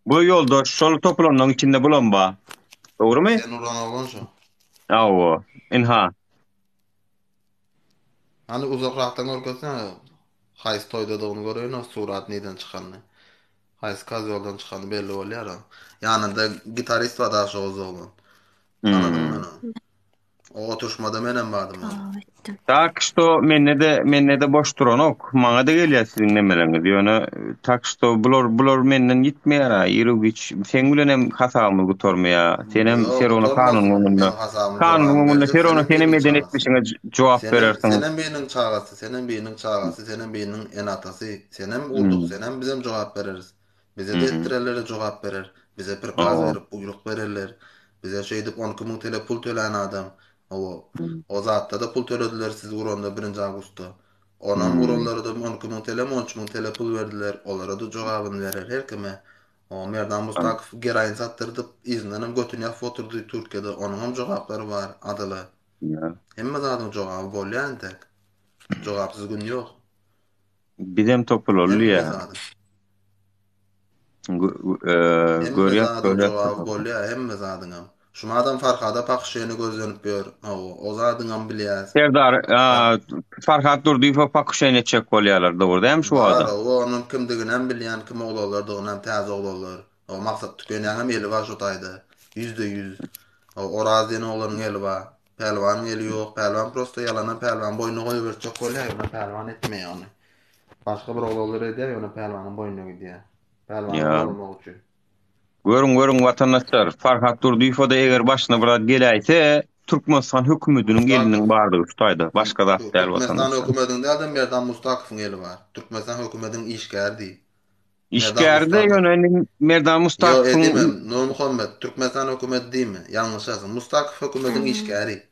Bu yoldaş şol toplananyň içinde bulanba. Dogrymy? Sen uran algan şo. Awo. Inha. Hani uzakraktan görkezsen, haýsy toýda da onu görýän o surat neden çykany. Haýsy kaz ýoldan çykany belli bolýar. Ýanynda gitarist wa da şo ozaglan. Tanadym onu. O oturşmada menen bardım. Tak što menne de boş duran ok. Maňa da gelýär siziň nemeleňiz. Ýöne tak što bular menden gitmeýär. Ýürügiç sen bilen hem hasamy gutormaýar. Sen hem serony kanunyňda. Kanunyňda serony seni meden etmişiňe jogap berersiň. Senem biriniň çagasy, senem biriniň enatasy, senem ulduk, senem bizem jogap bereriz. Bize de ettireler jogap berer. Bize bir gaz berip buyruk bererler. Bize şeý dip 12.000 TL pul tölen adam. O zatda da pul törediler siz uranda 1 Agustda. Onan uranları da 12.000 TL, 13.000 TL pul verdiler. Olara da jogabyny berer her kime. O Merdan Mustaqif geraýyn satdyrdyp iznenem götüne oturdy Türkiýede. Onuň hem jogaplary bar adyly. Hemme zadyň jogaby bolýan tek. Jogapsyz gün ýok. Bizem topul bolýar. Jogaby bolýar hemme zadyň. Şuma adam Farhada Pakşeýni gözlenip ber. O zadyň bilýär. Serdar Farhat Durdyýew Pakşeýne çek bolýarlar dogry hem şu adam. O onuň kimdigini hem bilýän, kim oglalardygyny hem täze oglalar. O maksat tükenýän hem eli var şu taýda. %100. O razyny oglaryň eli var. Pelwan eli ýok. Pelwan prosto ýalana pelwan boynuny goýup berçek bolýar, ýa pelwan etmeýär ony. Başga bir oglalar edýär, ýa pelwanyň boynuny gidýär. Pelwan bolmak üçin. Görüň watandaşlar, Farhat Durdyýew da eger başyna bir gelýärse, Türkmenistan hökümetiniň eliniň bardygy şutaýda, başga zat däl watandaşlar. Türkmenistan hökümetiniň däl de Merdan Mustaqifiň eli bar. Türkmenistan hökümetiniň işgärdi. İşgärde ýöne Merdan Mustaqifiň. Yo, Nur Muhammed, Türkmenistan hökümeti diýme? Ýalňyş ýazyn. Mustaqif hökümetiň işgäri.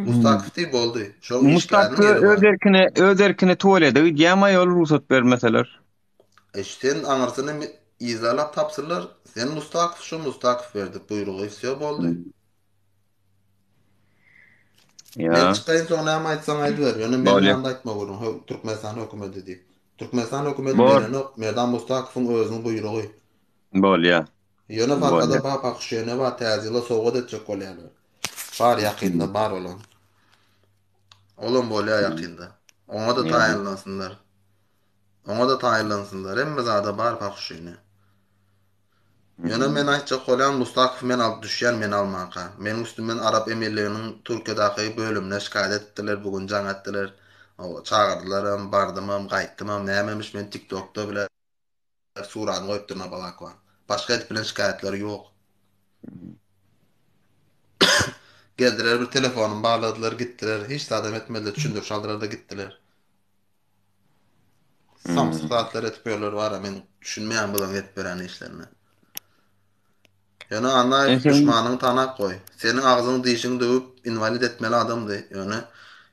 Mustaqif diýip boldy. Şo Mustaqif öz erkine töweledi, ýa-ma ýol ruhsat bermeseler. Sen aňyrsyny izalap tapsyrlar. Sen Mustaqif berdi. Buyrugy ýa boldy. Men çıkayın sonra ama aýtsaň aýdyber. Ýöne men ýanda aýtma bolun. Türkmenistan hökümeti diýip. Türkmenistan hökümeti Bor, bereni Merdan Mustakov'un özüniň buyrugy. bolýa, Ýöne bolýa. fakada bapa kuşyna we täzela sowgat etjek bolýarlar. Bar ýakynda bar olan. Olam bolýar ýakynda. Oňa da Ýa. taýinlansynlar. Oňa da taýinlansynlar. Hemme zada bar pakuşyny. Ýöne men aýtjak bolan Mustakow men alyp düşýän men almanka. Men üstümden Arap emirliginiň Türkiýedaky bölümine şikayet etdiler, bugun jaň etdiler. O çağırdylar, bardymam, gaýtdymam, nämemiş men TikTokda bile suratyny goýup durna balakwa. Başga edip bilen şikayetler ýok. Geldiler bir telefonumy bağladylar, gitdiler. Hiç adam etmediler, düşündürüş aldylar da gitdiler. Samsıklatlar etip ýollar bar, men düşünmeýän bulan etip beren işlerini. Ýöne anlaýyp Sen düşmanyny tanak goý. Seniň agzyň diýişiň döwüp invalid etmeli adamdy. Ýöne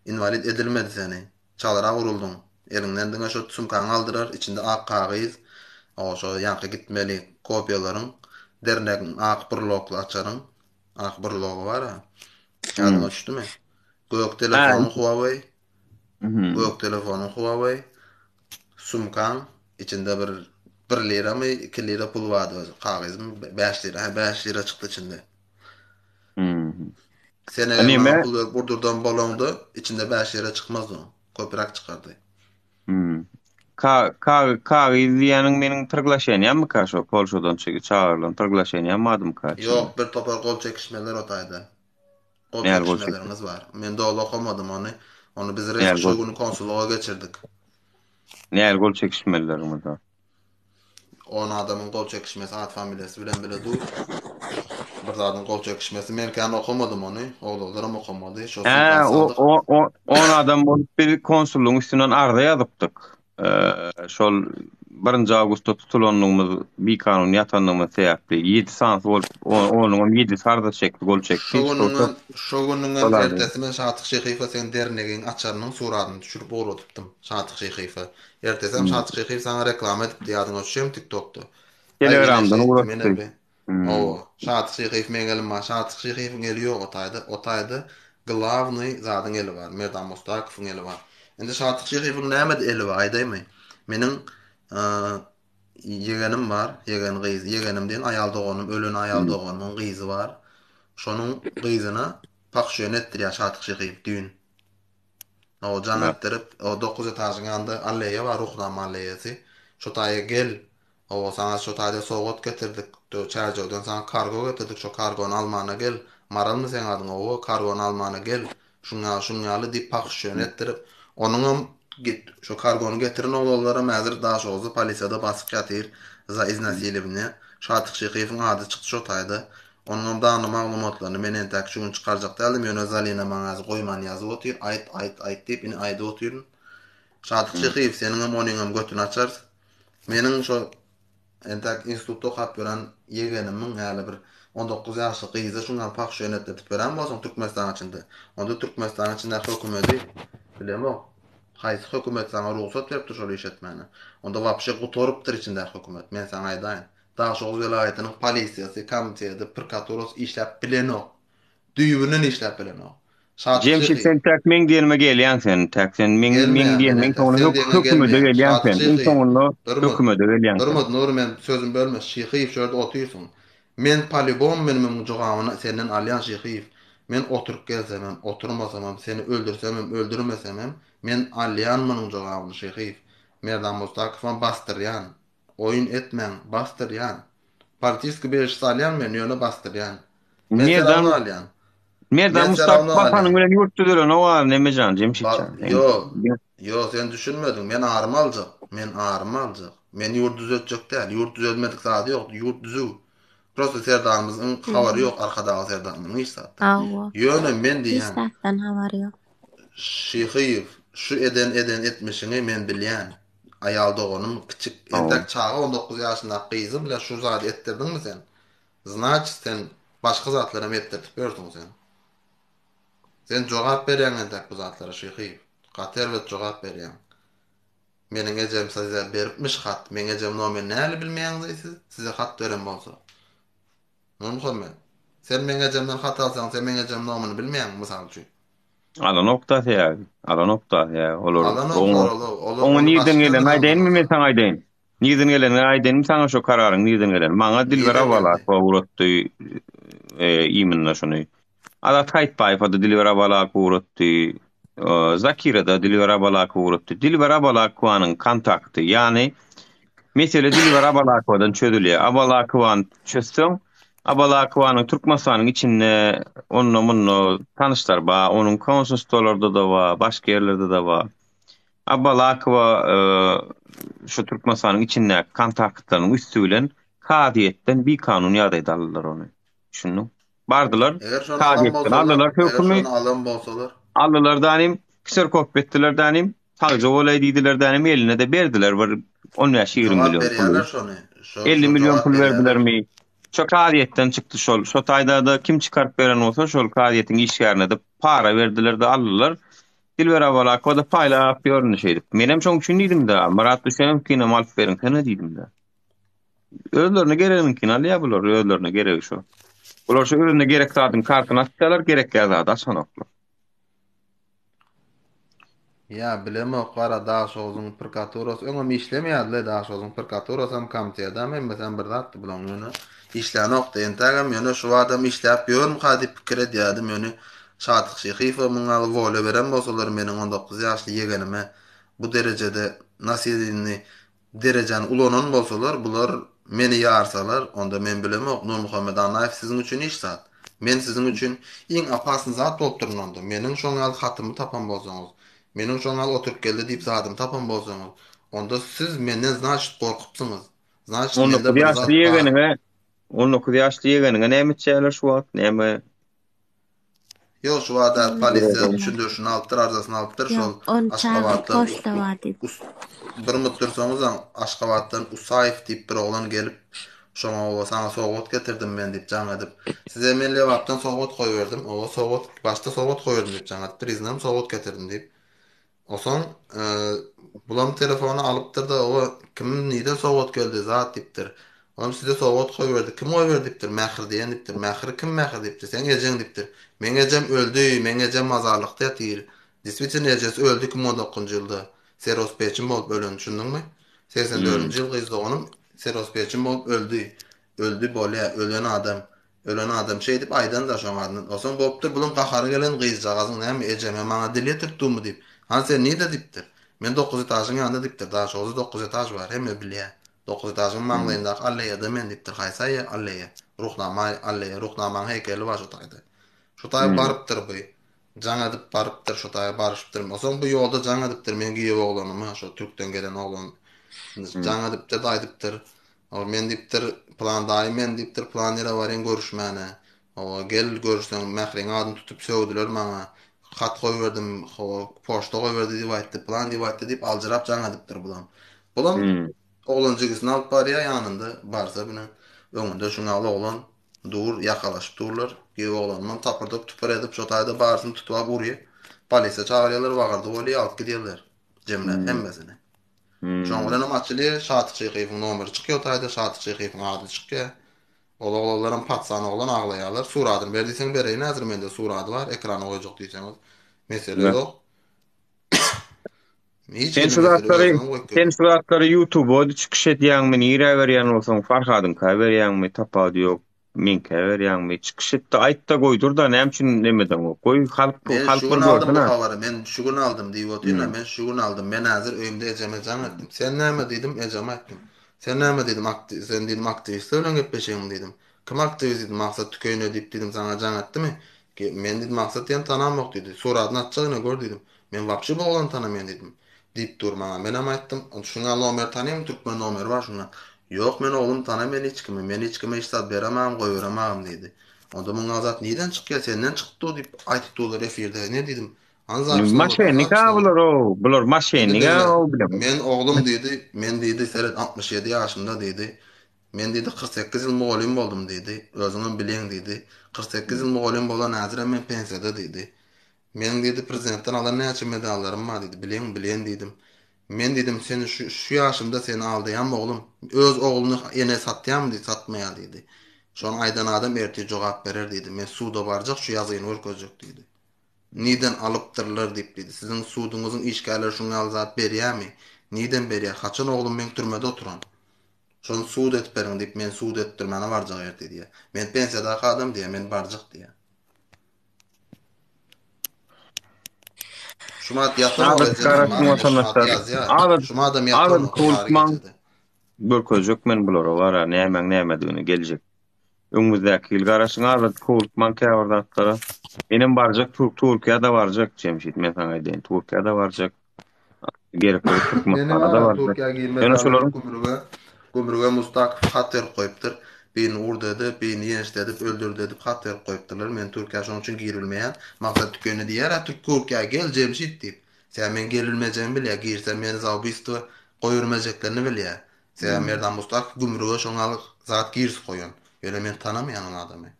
invalid edilmedi seni. Çalara uruldyň. Elinden diňe şo sumkaň aldyrar, içinde ak kagyz, o şo ýanky gitmeli kopýalaryň, dernegiň ak burlokly açaryň. Ak burlogy bar ha. Ýadyňa düşdümi? Gök telefonu Huawei, gök telefonu Huawei, sumkaň içinde bir lira mı 2 lira pul vardı özü. Kağızım 5 lira. 5 lira çıktı içinde. Sene Anime. pul verip burdurdan balondu. İçinde 5 lira çıkmazdı o. Köpürak çıkardı. Izleýäniň meniň tırglaşanýam mı şo Polşadan çağırlan tırglaşanýam madım kaç. Yok bir topar kol çekişmeler otaydı. Kol Näme kol çekişmelerimiz var. Men de okumadım onu. Onu biz Näme resmi kol- şu günü konsulluğa geçirdik. Näme gol çekişmelerimiz var. 10 adamın kol çekişmesi at familyası bilen bile dur. Bir zaten kol çekişmesi. Men kan okumadım onu. Oğullarım okumadı. Şu Ha, sınıf o 10 adam bolup bir konsulluğun üstünden arda ýazypdyk. Şol 1 Awgustda tutulanlygymyz bir kanun ýatanlygymy sebäpli 7 sans bolup onuň 7 sarda çekdi, gol çekdi. Şu günün Olardy. ertesi men Şatyk Şeýhiýew sen dernegiň açarynyň suratyny düşürip orutypdym. Şatyk Şeýhiýew. Ertesem Şatyk Şeýhiýew saňa reklam edip diýýärdiň şem TikTokda. Telegramdan uğraşdy. O Şatyk Şeýhiýew men gelim, Şatyk Şeýhiýewiň eli ýok otaydy. Glavny zadyň eli bar. Merdan Mustakowyň eli bar. Indi Şatyk Şeýhiýewiň näme eli bar aýdaýmy? Meniň yegenim var, yegen gyz, yegenim diýen aýal doganym, ölen aýal doganymyň gyzy var. Şonuň gyzyna pakşöň etdirýär Şatyk Şeýhiýew düýün. O jan etdirip, o 9 etagyň ýanynda alleýa bar, ruhdan alleýasy. Şo taýa gel, o saňa şo taýda sowgat getirdik, çärjewden saňa kargo getirdik, şo kargony almana gel. Maralmy sen adyň, o kargony almana gel. Şuňaly diýip pakşöň etdirip, onuň git şu kargonu getirin oğullara mäzir daş olsa polisiýada basyp ýatyr za iznasilibine Şatyk Şeýhiýewiň ady çykdy şo taýda onuň dany maglumatlaryny men entäk şu gün çykarjak däldim ýöne Zalina maňa goýman ýazyp otyr aýt diýip ine aýdy otyr Şatyk Şeýhiýew seniň onuňam götüni açar meniň şo entäk institutda okap gören yegenimiň ýaly bir 19 ýaşly gyzy şuňa pakşöň etdirip beren bolsaň Türkmenistan içinde onda Türkmenistan içinde hökümeti bilemok Haýsy hökümet sana ruhsat beripdir şol iş etmäne. Onda wapşe gutorypdyr içinde hökümet. Men sana aýdaýyn. Daşoğuz welaýatynyň polisiýasy, komiteti, prokuratorys işläp bilenok. Düýbünden işläp bilenok. Jemşit sen tek men diýenime gelýän sen, tek sen men diýen soňra hökümete gelýän sen. Soňra hökümete gelýän. Durmad nur men sözüm bölmes. Şeýhiýew şurda oturýarsyň. Men polibom meniň jogabyny senden alýan Şeýhiýew. Men oturup gelsem, oturmasam, seni öldürsem, öldürmesem, men alyan manyň jogabyny Şeýhiýew. Merdan Mustakow bastyrýan. Oýun etmeň, bastyrýan. Partiýaska beriş salýan men ýöne bastyrýan. Merdan Mustakow papanyň bilen ýurtda dören o var nemejan Jemşitçan. Yo, sen düşünmedin. Men armaljak. Men ýurt düzeltjek däl. Ýurt düzelmedik zady ýok. Ýurt düzü. Prosta serdamyzyň habary ýok arkadaky serdamyň iş satdy. Ýöne men diýen. Satdan habary ýok. Şeýhiýew şu eden etmişini men bilýän. Aýal doganym kiçik entek çağa 19 ýaşynda gyzym bilen şu zady etdirdiňmi sen? Znach sen başga zatlara etdirip berdiň sen. Sen jogap berýän entek bu zatlara Şeýhiýew. Gater we jogap berýän. Meniň ejem size beripmiş hat, men ejem nomer näli bilmeýänsiz, size hat beren bolsa. Muhammed, sen men ejemden hat alsaň, sen men ejem nomerini bilmeýän misal üçin. Ala nokta ya. Ala nokta ya. Olur. Alan oklar Onu onu onu nirden gelen başlayanlar aydayn aldan mi men alan. sana aydayn? Nirden gelen aydayn mi sana şu kararın nirden gelen? Maňa Dilber Niden bala geldi? ko uratdy iminna şonu. Ada Taytbaýew da Dilber bala ko uratdy. Zakira da Dilber bala ko uratdy. Dilber bala koanyň kontakty. Yani mesele Dilber Abalakowadan çözülýär. Abalakowan çözsöň, Abalakowanyň Türkmenistanyň içinde onunla munno tanışlar ba, onuň konsulstolarda da ba, başga ýerlerde de ba. Abalakowa şu Türkmenistanyň içinde kontaktlaryň üstü bilen kadiýetden bir kanun ýadyda aldylar onu. Şunu. Bardylar, Eger şonu alan kadiýetden bolsalar, aldylar eger hökümi, şonu alan bolsalar, aldylar danim, kserkop etdiler danim, talja bolay diýdiler danim, eline de berdiler bir 10 ýaş 20 cevap milyon pul. berýärler şonu. 50 Şo milyon cevap pul berýärler. verdilermi? Şo kadiyetten çıktı şol. Şo taýda da kim çıkarıp beren olsa şol kadiyetin işgärine de para verdiler de aldılar. Dilber Abalako da paýlap ýörnüş edip. Menem şoň üçin diýdim da, Murat Düşenovkine alyp berin kene diýdim da. Özlerine gereginkini alýar bular, özlerine geregi şo. Bular şo özlerine gerek zadyň kartyny atsalar gerek zady aşanoklar. Ya bileme o qara daha sozun prokuratorası öňem işlemýärler daha sozun prokuratorası hem komiteda men mesela bir zat bilen onu işläni okda entagam ýöne şu adam işläp ýörüm hadi pikir edýärdim ýöne Şatyk Şehifow muňa wole beren bolsalar meniň 19 ýaşly ýegenime bu derejede nasibini derejan ulanan bolsalar bular meni ýarsalar onda men bilemok Nur Muhammed Anaýew sizin üçin iş zat. Men sizin üçin iň apasny zat bolup durmanda. Meniň şoňal hatymy tapan bolsaňyz meniň şoňal oturup geldi diýip zadymy tapan bolsaňyz, onda siz menden znaçyt gorkupsyňyz. Znaçyt mende 19 bir ýaşly zat bar. ýegenine 19 ýaşly ýegenine näme etýärler şu wagt? Näme Ýok şu wada polisiýa Ýegenine? düşündürşini alypdyr, arzasyny alypdyr şol Yok, on çağırıp Aşgabatda boşlava deyip. bir müddetsoňyzdan Aşgabatdan Usaýew diýip bir oglan gelip şoňa o sana sogat getirdim men diýip jaň edip. Size men lewapdan sogat goýberdim. O sogat başta sogat goýberdim diýip jaň edip, priznam sogat getirdim diýip. Oson bulam telefonu alypdyr da o kim nide sogat geldi zat diýipdir. Olam size sogat goýberdi. Kim goýberdi diýipdir. Mähir diýen diýipdir. Mähir kim mähir diýipdir. Sen ejeň diýipdir. Men ejem öldü, men ejem mazarlykda ýatyr. Diswitin ejes öldü 2019-njy ýylda. Serospechim bolup ölen düşündiňmi? 84-nji ýyl gyzdogynym serospechim bolup öldü. Öldü bolýa, ölen adam şey diýip aýdan da şoňardan. Oson bolupdyr bulun gahary gelen gyzjagazyň näme ejeme maňa dil ýetirtdiňmi diýip. Han sen nide diýipdir. Men 9 etaşyň ýanynda diýipdir. Daha şoňa 9 etaş bar, hemme bilýär. 9 etaşyň maňlaýynda alleýa da men diýipdir. Haýsa alleýa. Ruhnama alleýa, ruhnamaň heykeli bar şu taýda. Şu taýa barypdyr bu. Jaň edip barypdyr şu taýa barışypdyr. Oson bu ýolda jaň edipdir men giýip oglanymy, şu Türkden gelen oglan. Jaň edipdir daýdypdyr. O men diýipdir plan daýy men diýipdir plan ýere baryn görüşmäne. O gel görüşsen mähriň adyny tutup söwdiler maňa. Hat goýberdim, poçta goýberdi diýip aýtdy, plan diýip aýtdy diýip aljyrap jaň edipdir bulam. Bulam oglanjygysyny alyp barýa ýanynda barsa bilen öňünde şuňa oglan dur ýakalaşyp durlar. Giýip oglanyň tapyrdyp tupar edip şu taýda barysyny tutup urýar. Polisiýa çağırýarlar, bagardy bolýar, alyp gidýärler. Jemle hemmesini. Şoň bilen maçly Şatyk Şehifowyň nomeri çykýar taýda, Şatyk Şehifowyň ady çykýar. Oğlanların patsany oglan aglaýarlar. Suradyny berdiňiz bereýin, häzir mende surady bar, ekrana goýjak diýseňiz. Mesele ýok. Sen suratları YouTube'a çıkış edýänmi, nire berýän bolsaň Farhadyň ka berýänmi, tapady ýok, men ka berýänmi, çıkış etdi, aýtda goýdur da näme üçin nemeden goý, halk bir gördün görsün. ha. Men şu gün aldım diýip oturýar, men şu gün aldım. Men häzir öýümde ejeme jaň etdim. Sen näme diýdim, ejeme etdim. Sen näme diýdim, sen diýdim aktivist bilen gepleşeňim diýdim. Kim aktivist diýdim, maksat tükeýne diýip diýdim, sana jaň etdimi? Ki men diýdim maksat ýan tanamok diýdi. Suradyny atjagyna gör diýdim. Men wapşy bu oglan tanamaýan diýdim. Diýip durmaňa men hem aýtdym, şuňa nomer tanaýym, türkmen nomer bar şuňa. Ýok men oglum tanamaýan hiç kimi, men hiç kime işlat beremem, goýberemem diýdi. Onda muňa zat niden çykýar, senden çykdy diýip aýtdylar efirde. Ne diýdim? Maşenik bular o, bular maşenik o bilen. Men oglum diýdi, men diýdi seret 67 ýaşymda diýdi. Men diýdi 48 ýyl mugallim boldum diýdi. Özüňem bileň diýdi. 48 ýyl mugallim bolan häzir men pensiýada diýdi. Men diýdi prezidentden alan näçe medallarym bar diýdi. Bileň diýdim. Men diýdim seni şu ýaşymda seni aldyýam oglum. Öz ogluny ene satýam diýdi, satmaýar diýdi. Şoň aýdan adam erti jogap berer diýdi. Men suwda barjak şu ýazyny görkezjek diýdi. Niden alıptırlar diýip dedi. Sizin suuduňyzyň işgäleri şuňa zat berýärmi? Niden berýär? Haçan oglum men türmede oturan. Şonu suud etip beriň diýip men suud etdirmäne barjak ýerde diýär. Men pensiýada adam diýär, men barjak diýär. Şuma ýatar Adat bolýar, garaşyň şuma vatandaşlar. ýazýar. Adat Şuma adam ýatar adat kultman geçedi. bölköjek men bulara wara näme diýeni geljek. Öňümüzdäki ýyl garaşyň adat kultman käwirdatlara. Benim barjak Türkiýede barjak Cemşit men sana aýdyn. Türkiýede barjak. Gerekli Meni Türkmenistana da wara barjak. Türkiýe Ýöne girmeden şolaryň gümrüge mustak hater koyupdyr. Beni urdedy, beni ýenişledip öldürdi edip hater koyupdylar. Men Türkiýe şoň üçin girilmeýän. Maksat tükeni diýär, Türkiýe gel Cemşit diýip. Sen men gerilmejegimi bilýär, girsem meni zawbisto goýurmajeklerini bilýär. Sen merdan mustak gümrüge şoňalyk zat girs koýan. Ýöne men tanamaýan adamy.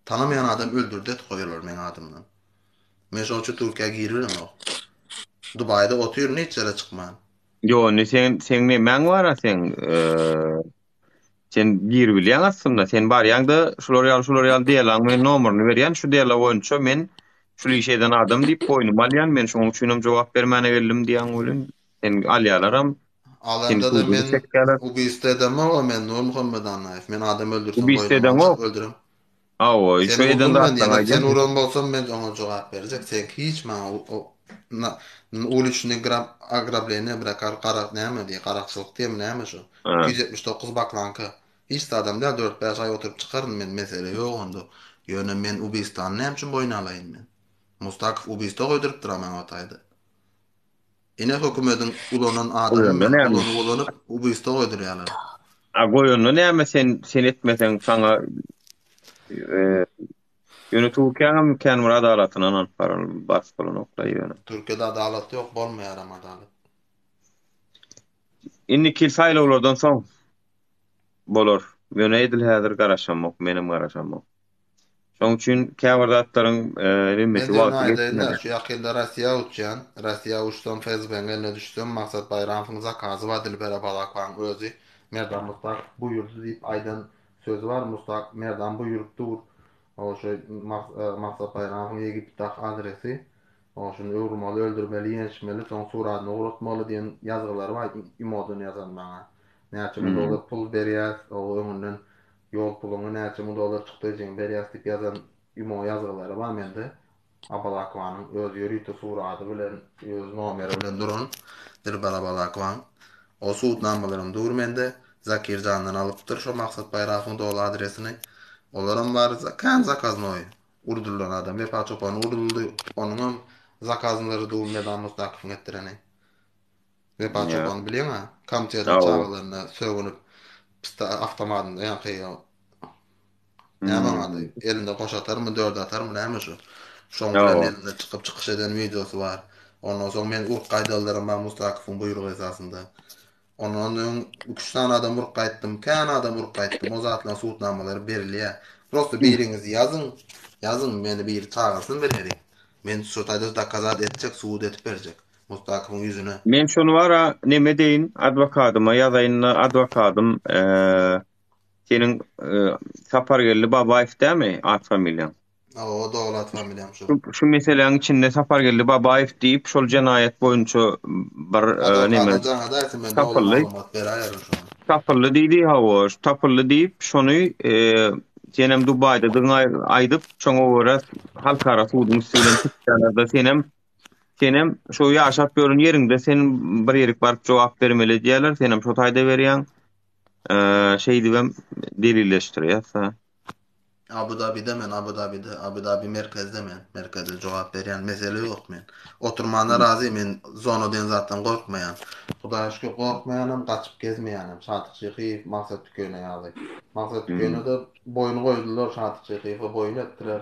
Tanamaýan adam öldürdi et koýarlar men adamdan. Men şoň üçin Türkiýe girilmem. Dubayda otur hiç yere çıkman. Yo, ne sen ne men wara sen gir bilýän aslında sen barýanda şular ýal diýeler men nomerini berýän şu diýeler boýunça men şu işeden adam diýip boýnum alýan men şoň üçin jogap bermäne geldim diýen bolun sen alýalaram sen Alanda da suudu men çekýärler bu istedem ama men Nur Muhammed Anayef. Men adam öldürsem bu isteden boynuma o öldürüm. awo şu Sen eden uzun da ben atlaňa yani sen uran bolsam men ona jogap berjek. Sen hiç men uluşny gram agrablene bırakar qarak näme diye qarakçylyk diýem näme şu. 279 baklanka. Hiç de adam da 4-5 ay oturup çıkarın men mesele yok onda. Ýöne men Ubistan näme üçin boyna alaýyn men. Mustakif Ubista goýdurup duram men ataydy. Ine hökümetin ulanan adamı men ulanyp Ubista goýdurýarlar. a goýuny näme sen etmesen sana ýöne Türkiýe mükän adalatyna bas bolan oklay ýöne. Türkiýede adalet ýok, bolmaýar adalet. Inni saýlawlardan soň bolar. Ýöne edil häzir garaşamak, menim garaşamak. Şoň üçin käwirdatlaryň nimesi wagty şu ýakynda Russiýa uçýan, Russiýa uçdan FSB-ge ne düşdüm, maksat bayramyň zakazy we dilbere balakwan özi merdan mustak buýurdy diýip aýdan sözü var, mustak merdan buýurupdyr. O şu maksat bayramyň Egiptde adresi, o şunu öwrümaly, öldürmeli, ýenişmeli, soň suratyny uratmaly diýen ýazgylary var, imodyny ýazan maňa. Näçe $1 pul berýär, o öňünden yol pulunu näçe $1 çykdyjyň berýär diýip ýazan imo ýazgylary var mende. Abalakwanın öz ýörüýte suraty bilen, öz nomeri bilen duran Dirbala Balakwan. O suutnamalarym dur mende. Zakirjandan alypdyr şo maksat bayramyň dol adresini. Olaram var kan zakaznoy. Urdulan adam ve paçopan urduldy. Onuň zakazlary dur medan mustakif etdireni. Ve paçopan bilýän ha? Kamçyada çağlaryna söwünüp avtomatynda ýa-da näme ady? Elinde goş atarmy, 4 atarmy näme şu? Şoň bilen elinde çykyp çykyş eden videosy var. Ondan soň men urk gaýdalarym bar Mustakyfyň buýrugy esasında. Ondan 3 tane adam urk gaýtdym, kan adam urk gaýtdym. O zatlaryň suutnamalary berilýär. Prosta biriňizi ýazyn meni bir çağırsyn bereri. Men şu taýda dakazat etjek, suud etip berjek. Mustakyfyň ýüzüne. Men şonu wara neme deýin adwokatyma ýazaýyn adwokatym senin Sapargelli Babaýew dämi at familýaň? O dowlat familiýam şu. Şu meseleň içinde Sapargelli Babaýew diýip şol jenaýet boýunça bir neme tapylly diýdi hawa, tapylly diýip şonu senem Dubaýda aýdyp çoňa göre halkara suudyň üstünden çıkýanda senem şu ýaşap görün ýerinde sen bir ýerik baryp jogap bermeli diýerler, senem şu taýda berýän şey diýem delilleşdirýär. Abu Dhabi merkezde men. Merkezde jogap berýän mesele ýok men. Oturmana razy men zonadan zatdan gorkmaýan. Hudaýa şükür gorkmaýanym, gaçyp gezmeýänim. Şatyk Şeýhiýew maksat tükene ýaly. Maksat tükene de boyun goýdular Şatyk Şeýhiýew boyun etdiler.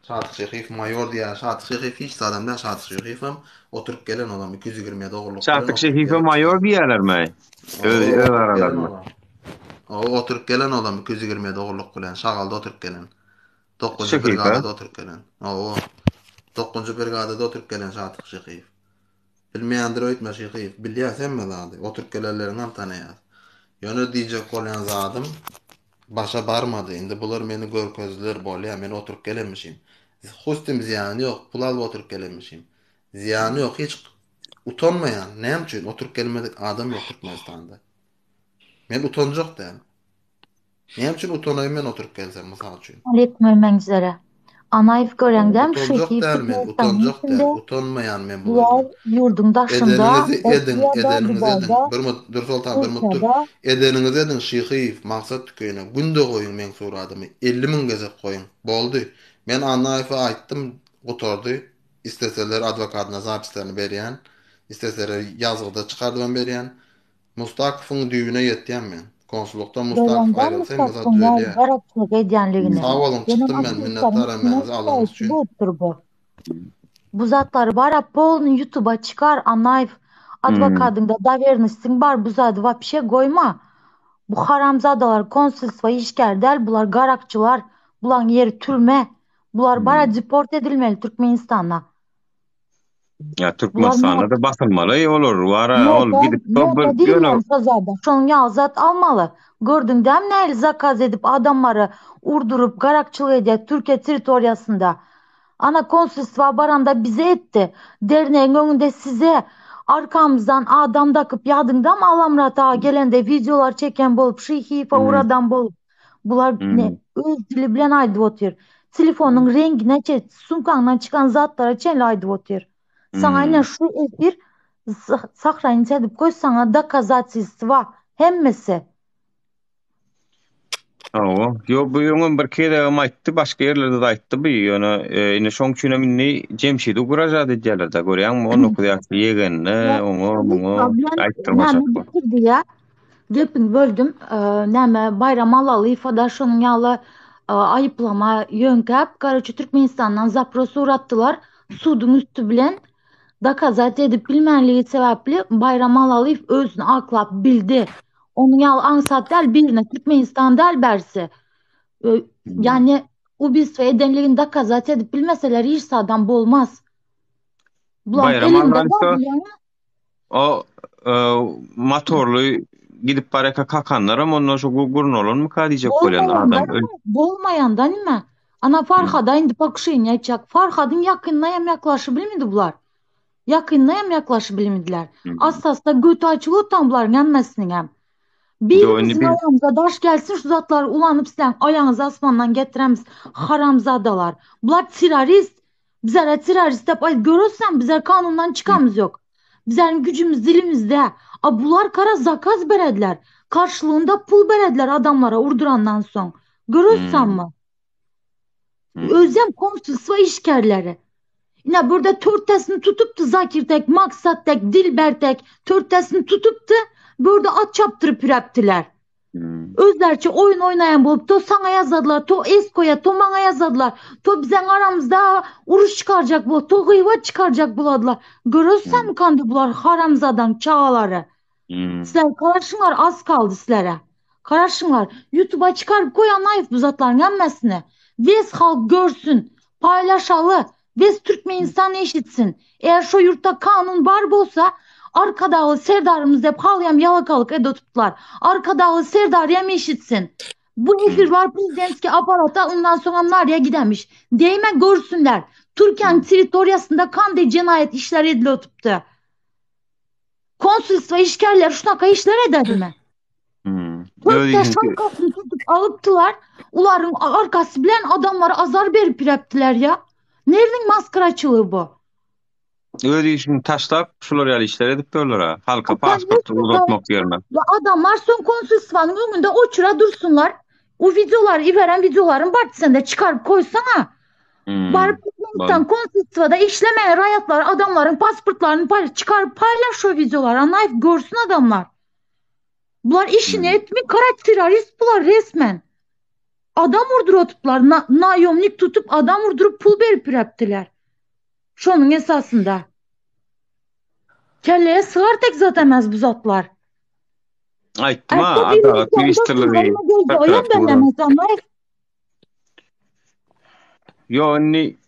Şatyk Şeýhiýew mayor diýär. Şatyk Şeýhiýew hiç adamdan Şatyk Şeýhiýew oturup gelen adam 220 dogurluk. Şatyk Şeýhiýew mayor diýerlermi? Öz aralarynda. O oturup gelen adam 220 dogurluk bilen şagalda oturup gelen. 9-njy brigadada oturup gelen. O 9-njy brigadada oturup gelen Şatyk Şeýhiýew. Bilmeýändir öýtme Şeýhiýew. Bilýärsenmi zady? Oturup gelenleriňi tanýar. Ýöne diýjek bolan zadym başa barmady. Indi bular meni görkezler bolýar. Men oturup gelenmişim. Hustim ziyanı yok. Pul alıp oturup gelemişim. Ziyanı yok. Hiç utanmayan. Näme üçin oturup gelmedik adam yok Türkmenistan'da. Men utanjak da. Näme üçin utanaýyn men oturup gelsem mysal üçin. Etmemengizlere. Anayıf görengem şu Utanjak ki däl men, Türkmenistan'ın utanjak däl. içinde Utanmayan men bular bulardan. yurdun daşında, Edeninizi edin, Osiyada, edeninizi edin. Dubai'da, Bir mut, dur Sultan, bir mut dur. Rusya'da. Edeninizi edin, şihiif, maksat tükeyine. Günde koyun men suradımı. 50 min gezek koyun. Boldu. Men Anayf'a aýtdym, oturdu. İsteseler advokatına zapislerini berýän. İsteseler yazgıda çıkardyban berýän. Mustaqif'in düýüne ýetýän men. Konsullukdan Mustaqif Görengem aýrylsa masa Mustafa'nın yani düzelýär. garakçılık edýänligini. Sağ olun, Benim çıktım ben. Minnettar emeğinizi aldığınız için. bu. Bu zatları bara polnu YouTube'a çıkar Anayf advokatında davernistin bar bu zatı вообще koyma. Bu haramzadalar konsulstva işgerdel bular garakçılar bulan yeri türme. Bular bara deport edilmeli Türkmenistan'a. Ya Türkmenistan'a da bakılmalı olur. Vara ol gidip Nerede değiller sazada. Şonun yazat almalı. Gördün dem neyle zakaz edip adamları urdurup garakçılığı ediyor Türkiye teritoriyasında. Ana konsulstva baranda bize etti. Derneğin önünde size arkamızdan adam takıp yadında mı Alamrat'a gelende videolar çeken bolup şihifa uradan bolup. Bular ne öz dili bilen aydı otur. Telefonun rengine çet, sunkandan çıkan zatlara çenle aydı otur. Sana aynen şu efir sahrayın edip koy sana dokazatsız var. Hemmesi. Yo bu ýöňem bir kere aýtdy, başga ýerlerde de aýtdy bu ýöne ine şoň üçin minni Jemşidi gurajat edýärler da görýäňmi onu okuýarsy ýegenine oňa aýtdyrmaşak bu. Ya. Gepini böldüm. Näme Bayram Alaly ifada şonuň ýaly aýyplama ýönkep Garaçy Türkmenistandan zapros uratdylar. Sudyň üstü bilen dokazat edip bilmänligi sebäpli Bayram Alaly özüni aklap bildi. Onu ýaly ansat däl birine Türkmenistan däl bersi. Yani o biz edenligini dokazat edip bilmeseler hiç adam bolmaz. Bayram Alaly o motorly gidip baraka kakanlaram ondan şu gurgun olan mı ka diyecek bolan adam bolmayandan nime? Ana Farhada indi pakşyň ýaçak. Farhadyn ýakynynam ýaklaşy bilmedi bular. Ýakynynam ýaklaşy bilmediler. Asasda götü açylyp tambularyň hemmesiniň hem. Birimizin ayağımıza daş gelsin şu zatlar ulanıp sen ayağınızı asmandan getiremiz haramzadalar. Bular terörist. Bizlere terörist yap. Görürsen bizler kanundan çıkamız yok. Bizlerin gücümüz dilimizde. Bular kara zakaz berediler. Karşılığında pul berediler adamlara urdurandan son. Görürsen mi? Özlem komşusu ve işkerleri. Yine burada törtesini tutup da Zakir tek, Maksat tek, Dilber tek törtesini tutup da burada at çaptırıp ürettiler. Özlerçe oyun oynayan bulup to sana yazdılar, to Esko'ya, to bana yazdılar, to bizden aramızda uruş çıkaracak bulup, to gıyva çıkaracak buladılar. Görürsen mi kandı bular haramzadan çağaları? Sizler karaşınlar az kaldı sizlere. Karaşınlar YouTube'a çıkarıp koyan naif bu zatların gelmesine. Vez halk görsün, paylaşalı. Vez Türkmenistan eşitsin. Eğer şu yurtta kanun var bolsa arkadağı serdarımız hep halyam yalakalık edotuplar. Arkadağı serdar yem eşitsin. Bu efir var prezidentski aparata ondan sonra narya gidemiş. Değme görsünler. Türkiye'nin teritoriyasında kan cinayet işler edilotuptu. Konsulstva işkerler şunaka işler eder mi? Türk'te şankasını tutup alıptılar. Uların arkası bilen adamlara azar berip reptiler ya. Nereden maskaraçılığı bu? Öyle işini taşlap şular ýaly işler edip bollar. Halka pasportu uzatmak ýerine. Adamlar son konsulstwanın önünde oçura dursunlar. O videoları, iveren videoların bartısında çıkarıp koysana. Barıp Türkmenistan konsulstvada işlemeyen rayatlar adamların pasportlarını çıkarıp paylaş o videoları. Anlayıp görsün adamlar. Bular işini etmi kara terörist bular resmen. Adam urdurup nayomlik tutup adam urdurup pul berip ürettiler. Şonun esasında. Kelleye sığar tek zatemez bu zatlar. Aýtdym adalet ministrligi. Yo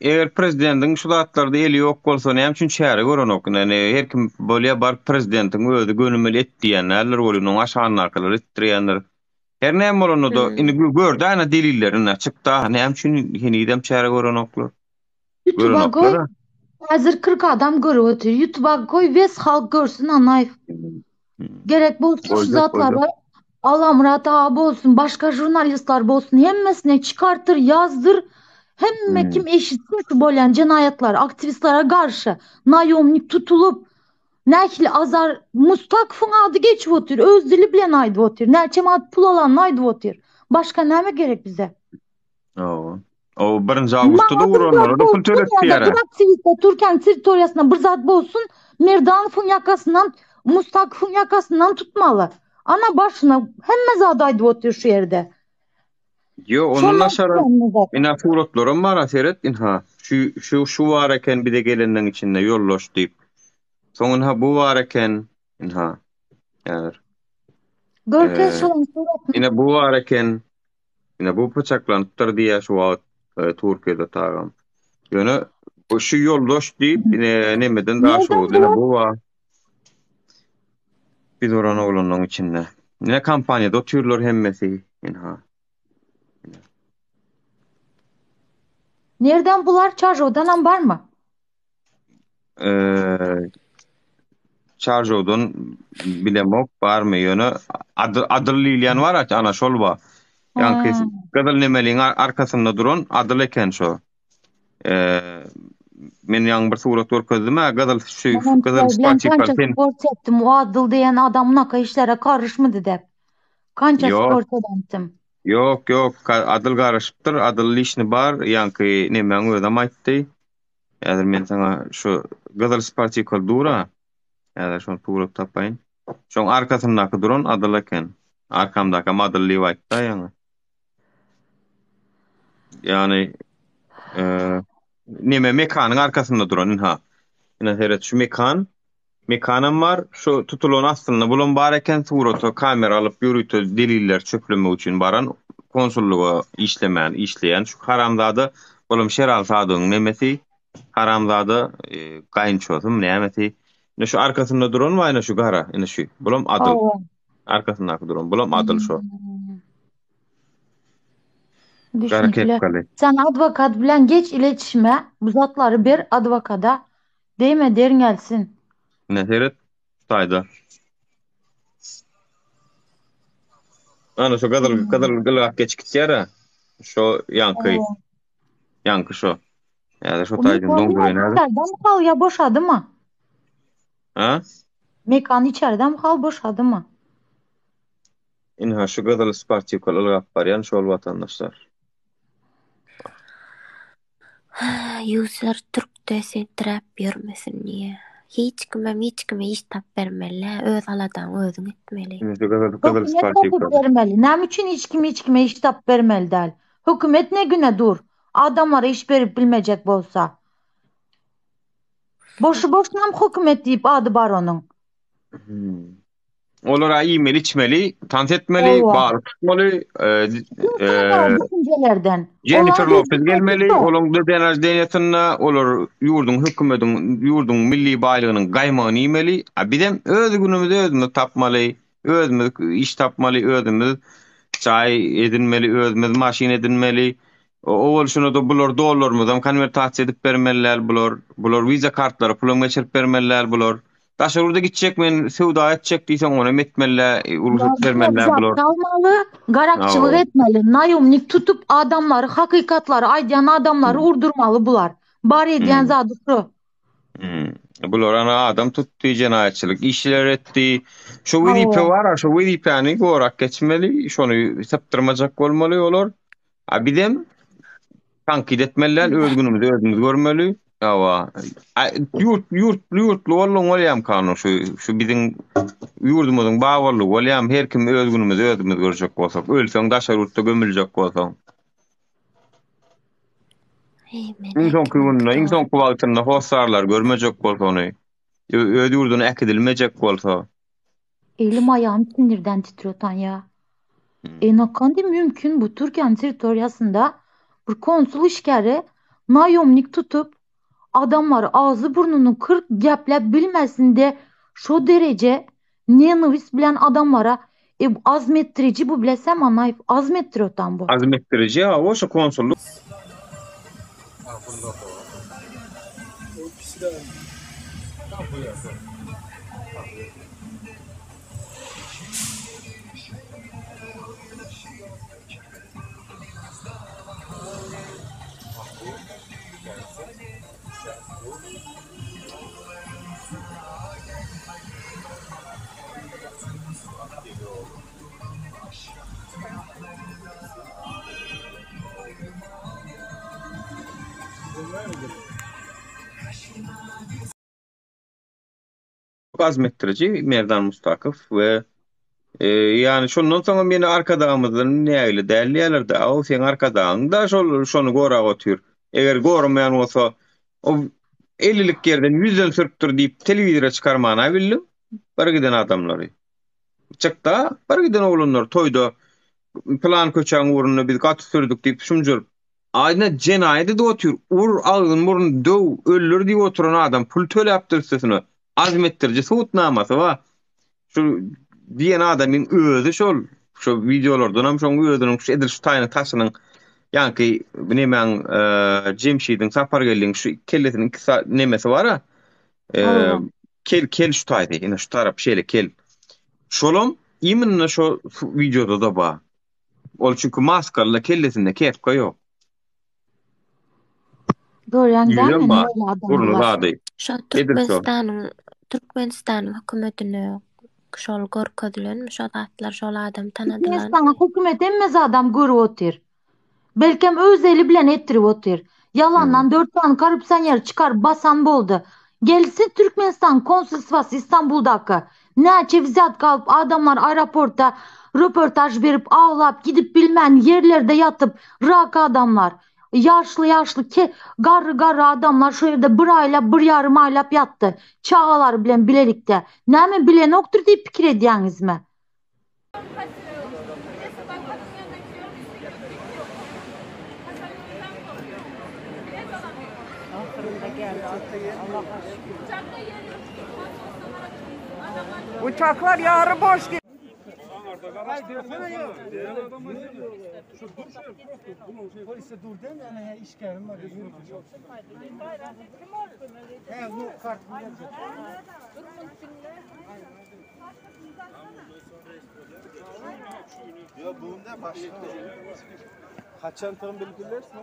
eger prezidentiň şu zatlarda eli ýok bolsa näme üçin çäre görenok? Her kim bolýa bar prezidentiň özi gönümmeli etdiýänler bolýar, aşan arkalar etdirýänler. Her näme bolany da indi gördü ana delillerini açyp da näme üçin hinidem çäre görenoklar. YouTube'a koy. Hazır 40 adam görüp otur. YouTube'a koy ve halk görsün anay. Gerek bolsun şu zatları. Allah Murat abi olsun, başka jurnalistler olsun, hemmesine çıkartır, yazdır. Hemme kim eşitsin şu bolan cinayetler, aktivistlere karşı nayomlik tutulup nähili azar Mustakfın adı geçip otur, öz dili bilen aydı otur, nerçem adı pul alan aydı otur. Başka näme gerek bize? O 1 Ağustos'da vuranlar da pul törekti yara. Bir aktiviste Türkiye'nin teritoriyasına bir zat bolsun, Merdanov'un yakasından, Mustakfın yakasından tutmalı. Ana başına hemme zadaydı otur şu yerde. Yo onun aşarı ina suratlarım var seyret inha. Şu var eken bir de gelenden içinde yolloş deyip. Sonra bu var eken inha. Yani. Görkez şolan surat. Ina bu var eken ina bu bıçaklanıptır diye şu an Türkiye'de tağım. Yani bu şu yolloş deyip nemeden daha şu oldu. Ina bu var. Biz oran oğlunun içinde. Ina kampanyada oturuyorlar hemmesi inha. Nereden bular Çarjo'dan var mı? Çarjo'dan bilemok var mı yönü adılı ilyan var ana şol var. Yani kadal nemeliğin arkasında duran adılı eken şu. Men yang bir surat orkadım ha kadal şu kadal spati parten. Sportsettim o adıl diyen adam naka işlere karışmadı de. Kança sportsedentim. Yok adıl karışıptır adıl işini bar yankı nemen ödem aytdı. Yani men sana şu kadal spati dura. Ya şonu tuğrup tapayın. Şoň arkasyndaky duran adyl eken. Arkamdaky madylly wagtda ýa-ni. Yani neme mekanyň arkasynda duran ha. Ina heret şu mekanam var. Şu tutulan aslında bulan bar eken surata kamera alıp ýürüýär deliller çöpleme üçin baran konsulluga işleýän şu haramzada bolam Şeral Sadyň nemesi haramzada gaýynçosum nämesi. Ne şu arkasında duran var, ne şu gara, ne şu. Bulam adyl. Arkasında duran, bulam adyl şu. Gara kepkali. Sen advokat bilen geç iletişime, bu zatlary ber advokada. Deyme derin gelsin. Ne heret? Tayda. Ana şu kadar gılak geçikçera. Şu yankı. Yankı şu. Ya da şu taydın dongurayın abi. İçeriden hal ya boşadı mı? Ha? Mekan içeriden hal boşadı mı? İnha şu kadar spartikal ılgap var yani şu vatandaşlar. User Türk'te setrap görmesin diye. Hiç kime iş tap vermeli. Öz aladan özün etmeli. Şu kadar spartikal. Näme üçin hiç kime iş tap vermeli däl. Hökümet ne güne dur. Adamlara iş berip bilmejek bolsa. Boşuna hökümet diýip ady bar onuň. Olara e-mail içmeli, tant etmeli, bağlı tutmalı. Düşüncelerden. Jennifer Lopez gelmeli, olun da denaj denetine, olur yurdun hükümetin, yurdun milli baylygynyň gaýmagyny ýemeli. Bidem öz günümizde tapmaly, özümüz iş tapmaly, özümüz çay edinmeli, özümüz maşin edinmeli. O şunu da bular dollarmydan konvertatsiýa edip bermeliler bular viza kartlary pulum geçirip bermeliler bular. Daşarurda gitjek men sewda etjek diýsen ona metmelle, uruşyp bermelle bular. Kalmaly, garakçylyk etmeli, naýomlik tutup adamlary, hakykatlary aýdýan adamlary urdurmaly bular. Bar edýän zady şu. Bular ana adam tutdy, jenaýatçylyk işler etdi. Şu WDP var, şu WDP'ni gorak geçmeli, şonu saptyrmajak bolmaly olar. Bidem tankit etmeliler, özgünümüzü özümüz görmeli. Awa. Yurtlu bolýam kanun şu biziň yurdumyzyň baglygy bolýam her kim özgünümüzi özümüz görjek bolsak, ölseň daşar ýurtda gömüljek bolsaň. İnsan wagtynda hosarlar görmejek bolsany, öz ýurduny äkidilmejek bolsa. Elim ayağım sinirden titriotan ya. Nakandi mümkün bu Türkiýanyň territoriýasynda bir konsul işgäri naýomlik tutup adamlar ağzı burnunu kırk gepläp bilmesinde şu derece nenavis bilen adamlara azmettirici bu bilesem anlayıp azmettiriotan bu. Azmettirici o şu konsulluk. azmettirici Merdan Mustakov ve yani şondan soňra meni arkadağımyzdan näle dälýärler-de, o sen arkadagyňda şonu gora götür. Eger gormaýan bolsa, o 50lik yerden 100den sürpdir diýip telewizora çykarmana bildim. Bir giden adamlary. Çykda bir giden oglanlar toýda plan köçäň uruny biz gaty sürdük diýip şunjur. Aýna jenaýety de otur. Ur ağzyn burun döw öllür diýip oturan adam pul töläpdirseňi azmettirici suwutnamasy ba. Şu diýen adamyň özü şol. Şu videolardan hem şoň özüniň şu edil şu taýyny taşynyň ýa-ki nemäň Jemşidiň sapar geldiň şu kellesiniň nemesi bara. Allah. Kel şu taýdy, ýene şu tarap şeýle kel. Şolum iminne şu videoda da ba. Ol çünkü maskalla kellesinde kepka ýok. Görýän Ýüren dämi ba, näle burnu adamlar. gady. Şo Edil şol. Türkmenistanyň hökümetini şol görkezlenmi? Şo zatlar şol adam tanadylar. Türkmenistan'a hükümet emmez adam görüp otur. Belkem öz eli bilen ettirip otur. Yalandan 4 tane korrupsiyoner çıkar basan boldu. Gelsin Türkmenistan konsolosluğu İstanbul'daki. Näçe vizat kalıp adamlar aeroportta röportaj berip ağlap gidip bilmän yerlerde yatıp rak adamlar. Yaşlı garry adamlar şu yerde bir aylap bir yarım aylap yattı. Çağalar bilen bilelikte. Näme bilen oktur diýip pikir edýäňizmi? Uçaklar yarı boş gibi. Polise dur değil mi? Yani iş gelin var. He, bu kartını gelecek. Ya bunda başka. Kaçan tam bilgilersin.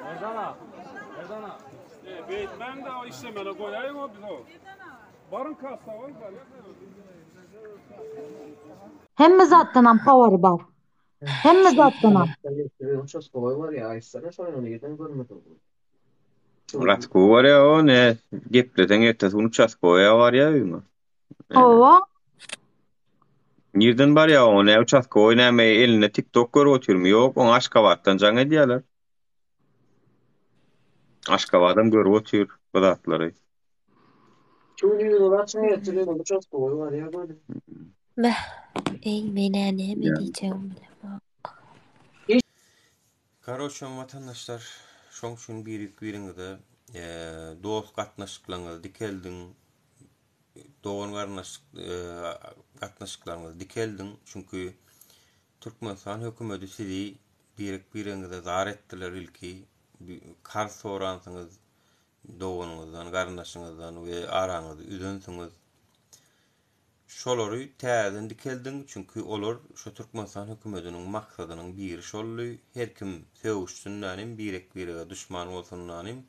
Erdana. Ben de o işlemene koyayım o biz o. Barın kasta var. Hemme zatdan power bar. Hemme zatdan. Участковый var ya, Aysar'a sonra onu giden görmedim. Ratko var ya o ne? Gepleten ertesi bunu çaskoya var ya ýa-ni. Ova. Nirden bar ya o ne uçasko oynama eline TikTok görüp oturmy ýok, oň Aşgabatdan jaň edýärler. Aşgabatdan görüp otur bu zatlary. Çünkü ulaşma yatırıyor, участковый var ya böyle. Beh, mene ne diyeceğim bilemem. Karoçam vatandaşlar, şoň üçin biriňizde dost gatnaşyklaryňyz dikeldiň, doğan gatnaşyklaryňyz dikeldiň, çünkü Türkmenistan hökümeti sizi biriňizde zar etdiler ilki, kar soransyňyz doğanyňyzdan, garnaşyňyzdan we araňyzy üzensiňiz. Şolary täzen dikeldiň, çünkü olar şu Türkmenistan hökümetiniň maksadynyň biri şolly, her kim sevişsinlänim, birege düşman bolsunlanym,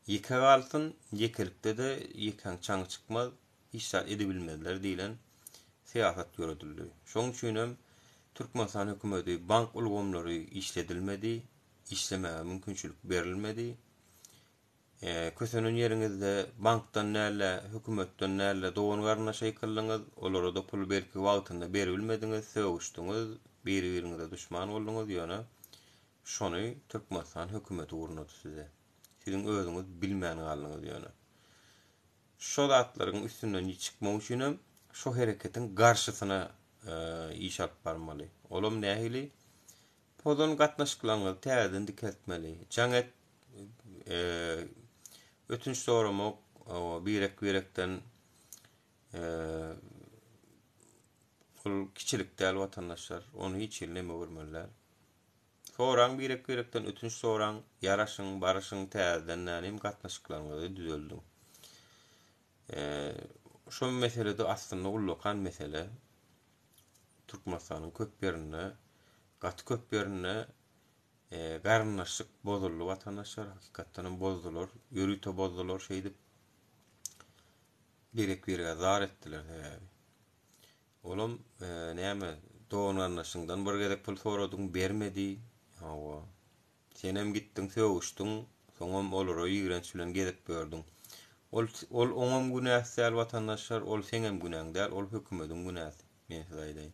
ýeke galsyn, ýekelikde de ýeken çaň çykmaz, işler edebilmezler diýilen siýasat ýöredildi. Şoň üçin hem Türkmenistan hökümeti bank ulgamlary işledilmedi, işlemäge mümkinçilik berilmedi. Kösünün ýeriňizde bankdan näle, hökümetden näle dogan garnaşy ýykylyňyz, olara da pul belki wagtynda berilmediňiz, söwüşdiňiz, biri-biriňize düşman boldyňyz ýöne şonu Türkmenistan hökümeti urunady size. Siziň özüňiz bilmän galyňyz ýöne. Şo zatlaryň üstünden çykmak üçin hem şo hereketiň garşysyna iş alyp barmaly. Olam nähili? Pozon gatnaşyklaryňyz täzen dikeltmeli. Jaňet ötünç soramak, birekten kiçilik däl vatandaşlar, onu hiç elleme görmeliler. Soraň birek-birekden ötünç soraň, yaraşyň, barışyň täzeden nänem gatnaşyklaryňyzy düzeldiň. Şo meselede aslında ullukan mesele Türkmenistanyň köp ýerinde, gaty köp ýerinde garnaşyk bozuldy watandaşlar hakykatdan bozdular, ýürüte bozdular şeýdip birek-birege zar etdiler. Olam näme doğanlaryndan bir gedek pul soradyň bermedi. Hawa. Senem gitdiň söwüşdiň, soňam olary ýigrenç bilen gedip berdiň. Ol oňam günäh säl watandaşlar, ol seňem günäň däl, ol hökümetiň günäh. Men aýdaýyn.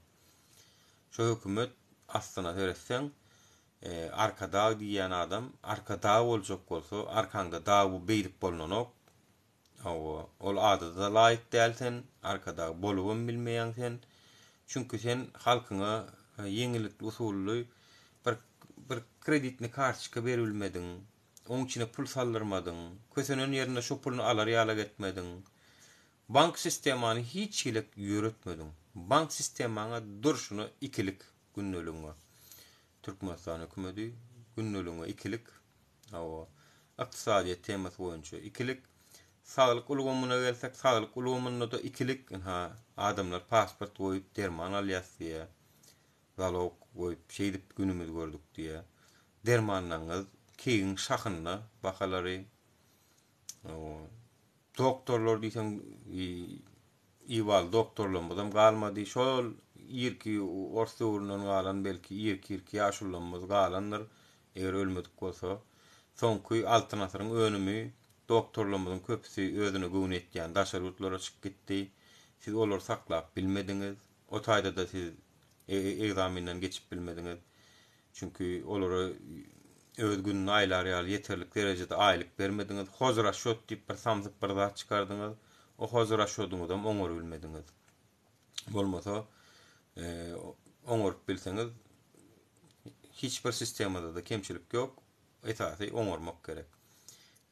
Şo hökümet aslına öğretsen arkada diýen adam arkada boljak bolsa arkaňda dağı beýlik bolnanok ol adada laýyk dälsen arkada bolubyn bilmeýän sen çünkü sen halkyňa ýeňilikli usully bir kreditni kartçyka berilmediň, oň içine pul saldyrmadyň, kösenen ýerine şo pulny alar ýala getmediň. Bank sistemany hiç çilek ýöretmediň. Bank sistemaňa durşuny ikilik günnölüňe. Türkmenistan hökümeti günnölüňe ikilik. Iqtisadiýet temasy boýunça ikilik. Saglyk ulgamyna gelsek, saglyk ulgamyna da ikilik. Adamlar pasport goýup derman alýasy, zalog goýup şeýdip günümiz gördük diýe. Dermanlaňyz keýin şahyna bakalary. Doktorlar diýsen iwal doktorlarymyzdan galmady. Şol ýerki orsuwrundan galan belki ýerki ýaşullarymyz galandyr. Eger ölmedik bolsa, soňky altyn asyryň önümi doktorlarymyzyň köpüsi özüne göwn etýän daşary ýurtlara çykyp gitdi. Siz olar saklap bilmediňiz. O taýda da siz egzaminden geçip bilmediňiz. Çünkü olara öz gününi aýlar ýaly ýeterlik derejede aýlyk bermediňiz. Hozra şot diýip bir samsyk bir zat çykardyňyz. O hozra şoduňyzdan oňor bilmediňiz. Bolmasa oňor bilseňiz hiç bir sistemada da kemçilik ýok. Etasy oňormak gerek.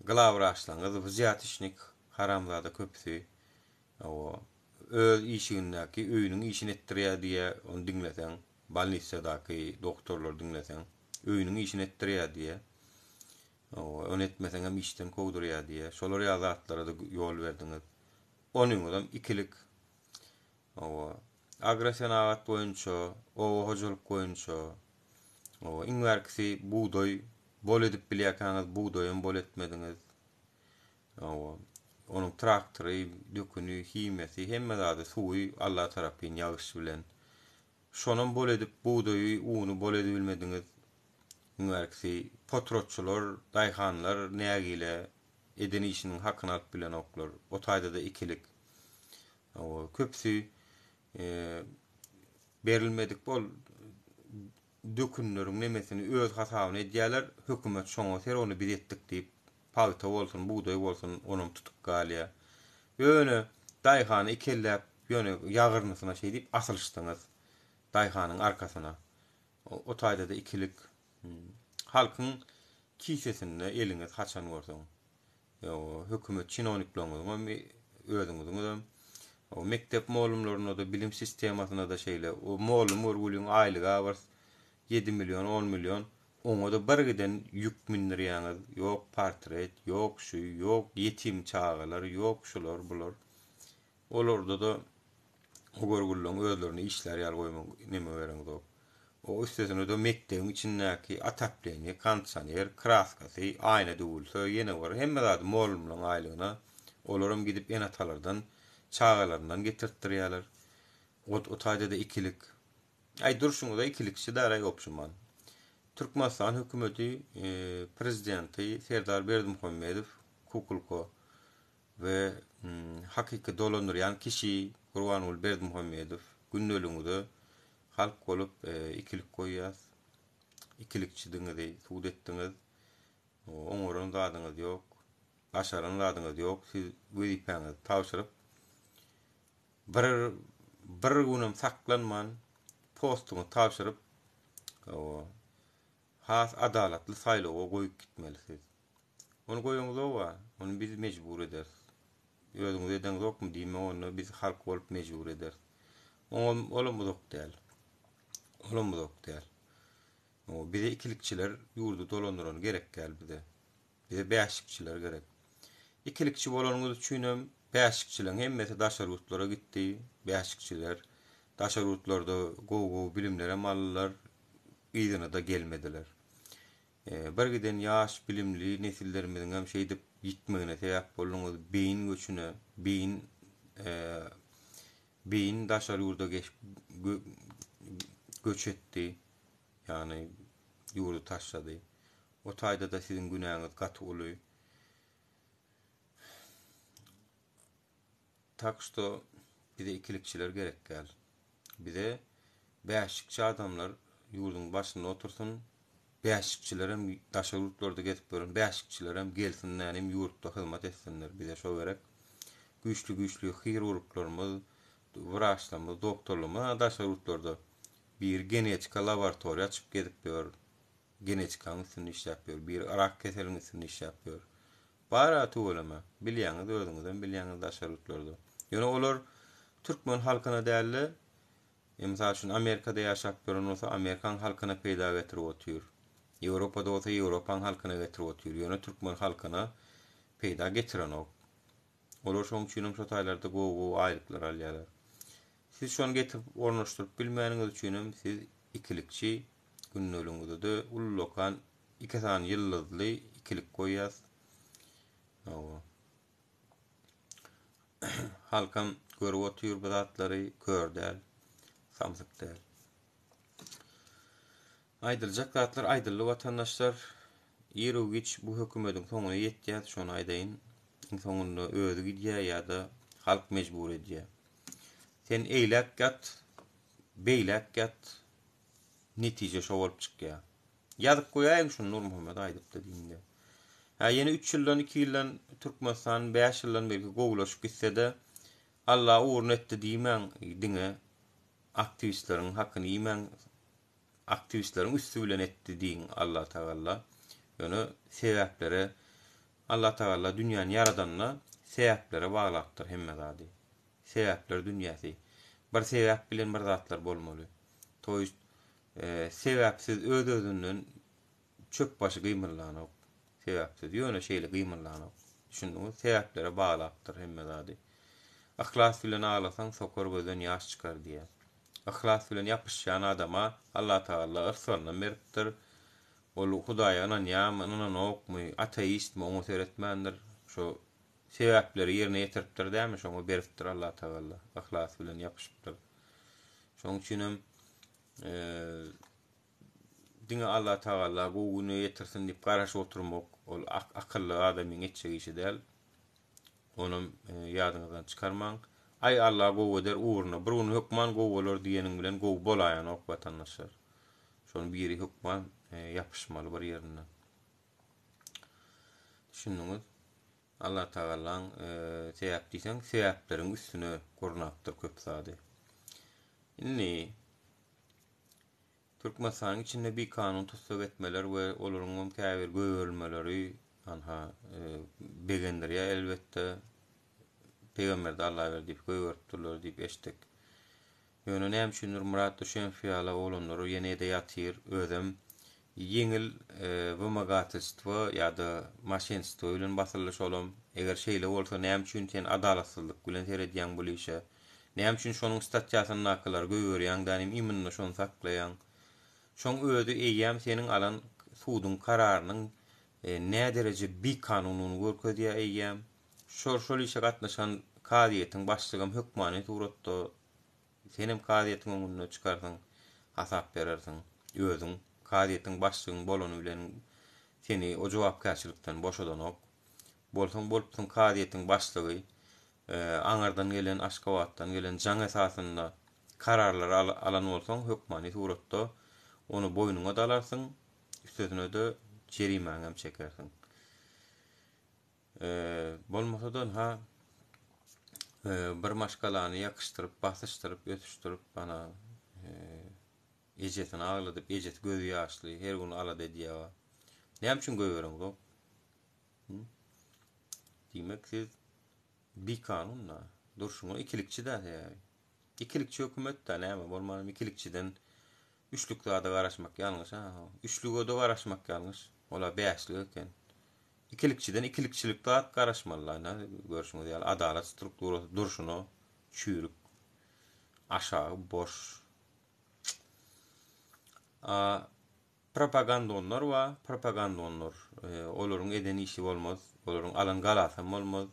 Glavraşlaňyz wyzýatişnik haramzada köpüsi öz işindäki öýüniň işini etdirýär diýe onu dinleseň, balnisadaky doktorlar dinleseň, öýüniň işini etdirýär diýe. Onu etmeseň hem işden kowdurýar diýe. Şolar ýazatlara da ýol berdiňiz. Onuň adam ikilik. Agresiýonat boýunça, hojalyk boýunça, iňwerkisi buğday bol edip bilýärkäňiz, buğdaýym bol etmediňiz. Onun traktory, dökünü, himesi, hemme zady suwy Allah tarapyn ýagyş bilen. Şonuň bol edip buğdaýy, uny bol edip bilmediňiz. Iňwerkisi potrotçular, daýhanlar nägile eden işiniň hakyny alyp bilen oklar. O taýda da ikilik. Köpsi berilmedik bol dökünleriň nemesini öz hasabyna edýärler. Hökümet şoňa ser onu biz etdik diýip palta bolsun, buğday bolsun, onum tutup galýar. Ýöne daýhany ikellep, ýöne ýagyrnysyna şey diýip asylşdyňyz. Daýhanyň arkasyna. O taýda da ikilik. Halkyň kisesinde eliňiz haçan görseň. Hökümet çinonikleriniň özüňiziň o mektep molumlaryna da bilim sistemasyna da şeýle. O molum urgulyň aýlyga bar 7 milyon, 10 milyon. Oňa da bir giden ýük mindirýäňiz, ýok portret, ýok şu, ýok ýetim çağalar, ýok şular bular. Olarda da o görgüllüň özlerini işler ýal goýmak neme bereňiz ok. O üstesine de mektebiň içindäki atapleni, konditsioner, kraskasy, aýna dugulsa ýene bar. Hemme zat molumlaryň aýlygyna olaram gidip en atalardan, çağalarından getirtdirýärler. O taýda da ikilik. Durşuňda ikilikçi daray opşuman. Türkmenistan hökümeti prezidenti Serdar Berdimuhammedow Kukulko ve hakiki dolandıryan kişi Gurbanul Berdimuhammedow günnölüňde halk bolup ikilik koýýar. İkilikçi diňizi suud etdiňiz. Oňoran zadyňyz ýok. Başaran zadyňyz ýok. Siz wezipeňizi tapşyryp bir günüm saklanman postuny tapşyryp has adalatly saýlawa goýup gitmelisiz. Onu goýuňyz owa, onu biz mejbur ederiz. Ýöňiz eden zokmy diýme, onu biz halk bolup mejbur ederiz. Olam zok däl. O bir de ikilikçiler yurdu dolandıran gerek gel bir de. Bir de beşikçiler gerek. İkilikçi bolanıňyzy düşünem, beşikçileň hemmesi daşar yurtlara gitdi. Beşikçiler daşar yurtlarda gow bilimlere mallar, ýygyna da gelmediler. Bir giden ýaş bilimli nesillerimiziň hem şey dip gitmegine sebäp bolýan beýin göçüne, beýin daşar ýurda göç etdi. Yani ýurdu taşlady. O taýda da siziň günäňiz gaty boly. Taksto bir de ikilikçiler gerek gel. Bir de beşikçi adamlar ýurduň başynda otursun. Beşikçiler hem daşar ýurtlarda getip görün. Beşikçiler hem gelsinler hem ýurtda hyzmat etsinler. Bir de şo gerek. Güçlü hirurglarymyz, wraçlarymyz, doktorlarymyz daşar ýurtlarda bir genetika laboratoriýa açyp gedip ber. Genetikaň üstünde iş yapıyor. Bir arak keseliň üstünde iş yapıyor. Bara tuğulama. Bilýäňiz özüňizden bilýäňiz daşar ýurtlarda. Ýöne olar türkmen halkyna däli, misal üçin Amerikada ýaşap gören bolsa Amerikan halkyna peýda getirip otýur. Ýewropada bolsa Ýewropaň halkyna getirip otýur. Ýöne türkmen halkyna peýda getiren ok. Olar şoň üçin şo taýlarda gowy aýryklar alýarlar. Siz şonu getirip ornaşdyryp bilmäniňiz üçin siz ikilikçi günnöliňizde de ullokan 2 sany ýyldızly ikilik goýýas. Halkam görüp otýur bu zatlary gördäl, samsyk däl. Aýdyljak zatlar aýdylly watandaşlar ýerewgiç bu hökümetiň soňuna ýetýär, şonu aýdaýyn. Soňunda özü gidýär ýa-da halk mejbur edýär. Sen eýlek gat, beýlek gat, netije şo bolup çykýar. Ýazyp goýaýyn şunu Nur Muhammed aýdyp da diýinde. Ýene 3 ýyldan 2 ýyldan Türkmenistan 5 ýyldan belki gowlaşyp gitse-de Allah uğrun etdi diýmän diňe aktivistleriň hakyny ýemän aktivistleriň üstü bilen etdi diýin Allah Taala. Ýöne sebäpleri Allah Taala dünýäni ýaradanna sebäplere baglapdyr hemme zady. Sebäpler dünýäsi. Bir sebäp bilen bir zatlar bolmaly. Toýst sebäpsiz öz-özünden çöp başy gymyrlanok. Sebäpsiz ýöne şeýle gymyrlanok. Düşündiňiz, sebäplere baglapdyr hemme zady. Ahlas bilen ağlasan sokor gözden ýaş çykar diýär. Ahlas bilen ýapyşýan adama Allah Taala ırsalna beripdir. Ol Hudaýa inanýam, inanokmy, ateistmi onu seretmändir. Şo sebäpleri ýerine ýetiripdir dämi, şoňa beripdir Allah Taala. Ahlas bilen ýapyşypdyr. Şoň üçin diňe Allah Taala bu güni ýetirsin diýip garaşyp oturmak ol akylly adamyň etjek işi däl. Onu ýadyňyzdan çykarmaň. Ay Allah gowy der uğruna bir gün hukman gowy bolar diýeniň bilen gowy bolaýan ok watandaşlar. Şonu biri hukman ýapyşmaly bir ýerine. Düşündiňiz? Allah Taalaň sebäp diýsen, sebäpleriň üstüne gurnapdyr köp zady. Indi Türkmenistanyň içinde bir kanun tutsak etmeler we olaryň käbir göwürmeleri anha begendir ya elbette Peygamber de Allah verdi göwürtdiler diýip eşitdik. Ýöne näme üçin Murat Düşen fiýala olanlary ýene de ýatyr özüm ýeňil wymagatystywa ýa-da maşinistwa bilen basylýar olam. Eger şeýle bolsa näme üçin sen adalatsyzlyk bilen seredýän bolýsa, näme üçin şonuň statýasyny nakylar göwürýän, danym iminle şonu saklaýan. Şoň öýde eýýäm seniň alan suwdyň kararynyň ne derece bir kanununy görkezýär eýýäm. Şol işe gatnaşan kadiýetiň başlygym hökmany suratda senem kadiýetiň öňüne çykarsyň, hasap berersiň. Özüň kadiýetiň başlygyň bolany bilen seni o jogapkärçilikden boşadanok. Bolupsyň kadiýetiň başlygy aňardan gelen, Aşgabatdan gelen jaň esasynda kararlar alan bolsaň hökmany suratda onu boynuňa dalarsyň, üstüne de jerimäňe hem çekersiň. Bolmasa bir maşgalany ýakışdyryp, basyşdyryp, ötüşdiryp bana ejetini agladyp, ejet gözü ýaşly, her gün ala dediýär. Näme üçin göwüreň bu? Diýmek siz bir kanunla durşuňa ikilikçi de ýa. İkilikçi hökümet de näme bolmaly ikilikçiden üçlükde da garaşmak ýalňyş ha. Üçlüge de garaşmak ýalňyş. Ola beşlik eken. İkilikçiden ikilikçilikde garaşmalylar. Görüşmeli ýaly adalet strukturasy durşuny çüýrük aşağı boş. Propagandonlar wa propagandonlar olaryň eden işi bolmaz. Olaryň alan galasam bolmaz.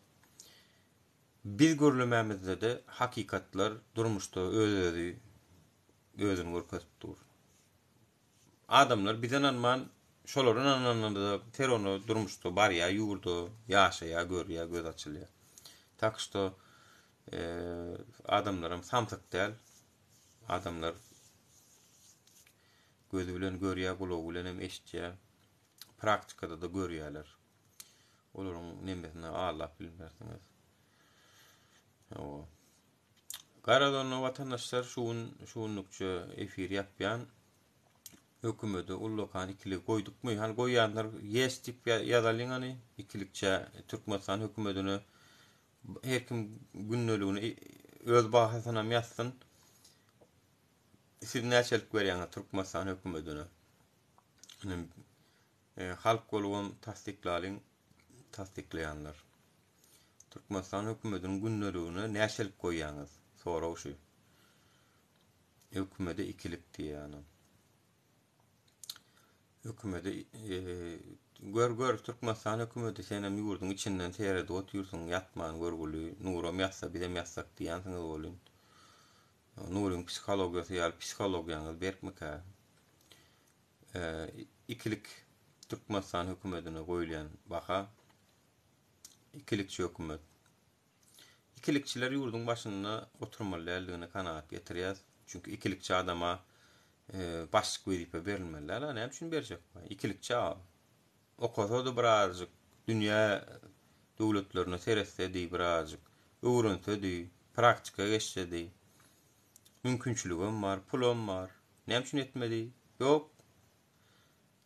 Biz görlememizde de hakikatlar durmuşda özüni görkezip dur. Adamlar bizden anman şolaryň anananda teronu durmuşda barya ýurdu, ýaşaýa, görýä, göz açylýar. Takşda adamlarym samsyk däl. Adamlar gözü bilen görýär, gulagy bilen hem eşitýär. Praktikada da görýärler. Olaryň nemesine Allah bilmersiňiz. Garadonly watandaşlar şuunlukça efir ýapýan hökümeti ullukan ikilik goýdukmy? Hani goýýanlar ýesdik ýazalyň hani ikilikçe Türkmenistan hökümetini her kim günneligini öz bahasyna ýatsyn. Siz näçelik berýäňiz Türkmenistan hökümetine? Halk bolýan tasdiklaýanlar. Türkmenistan hökümetiniň günneligine näçelik goýýaňyz? Soraw şu. Hökümete ikilik diýýän. Hökümete gör Türkmenistan hökümeti senem ýurdun içinden seýredip oturýarsyň, ýatman görgüli, nuram ýatsa bizem ýatsak diýänsiňiz bolýan. Nuryň psihologiýasy ýaly psihologiýaňyz berkmeka. Ikilik Türkmenistan hökümetine goýulan baha ikilikçi hökümet. İkilikçiler ýurdun başyna oturmalylygyny kanaat getirýär. Çünki ikilikçi adama başlyk berip berilmeler. Näme üçin berjek? İkilikçi okasa da birazjyk dünýä döwletlerine seretsedi, birazjyk öwrensedi, praktika geçsedi. Mümkinçiligim bar, pulum bar. Näme üçin etmedi? Ýok.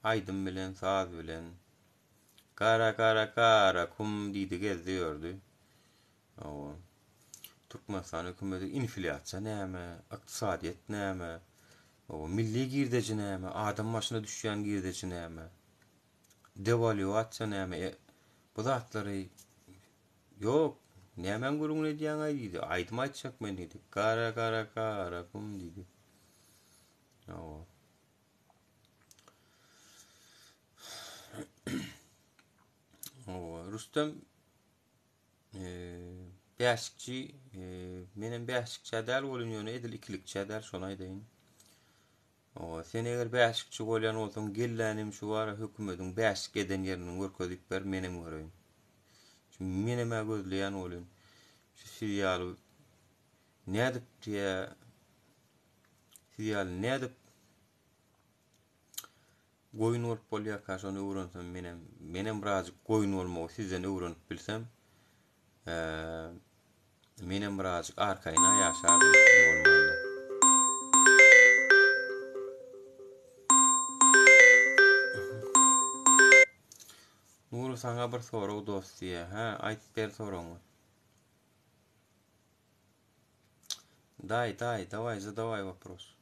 Aydym bilen, saz bilen kara kum diýdi gezdiýördi. Türkmenistan hökümeti inflyasiýa näme, ykdysadyýet näme, milli girdeji näme, adam başyna düşýän girdeji näme, devalüasiýa näme, bu zatlary ýok. Näme görüňe diýen aýdy, aýdym aýtjak men diýdi. Kara kum diýdi. Rustem beşikçi menen beşikçi däl bolýan ýöne edil ikilikçi däl şonu aýdyn. Sen eger beşikçi bolýan bolsaň gellänim şu wara hökümetiň beşik eden ýerini görkezip ber menem göreyim. Çünki meneme gözleýän bolýan. Şu seriýaly nädip diýe seriýal nädip goýun bolup bolýar ka şonu öwrensem menem birazjyk goýun bolmagy sizden öwrenip bilsem menem birazjyk arkaýyna ýaşardym bolmaly. Nur saňa bir soraw dosty, aýt ber soraňy. Давай вопрос.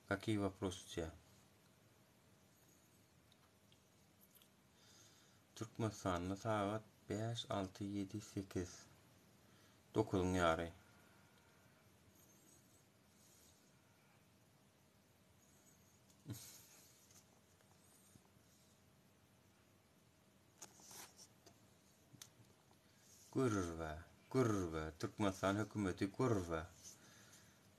Какие вопросы у тебя? Türkmenistan'da saat 5, 6, 7, 8. 9'un yarı. Gurva. Türkmenistan hükümeti gurva.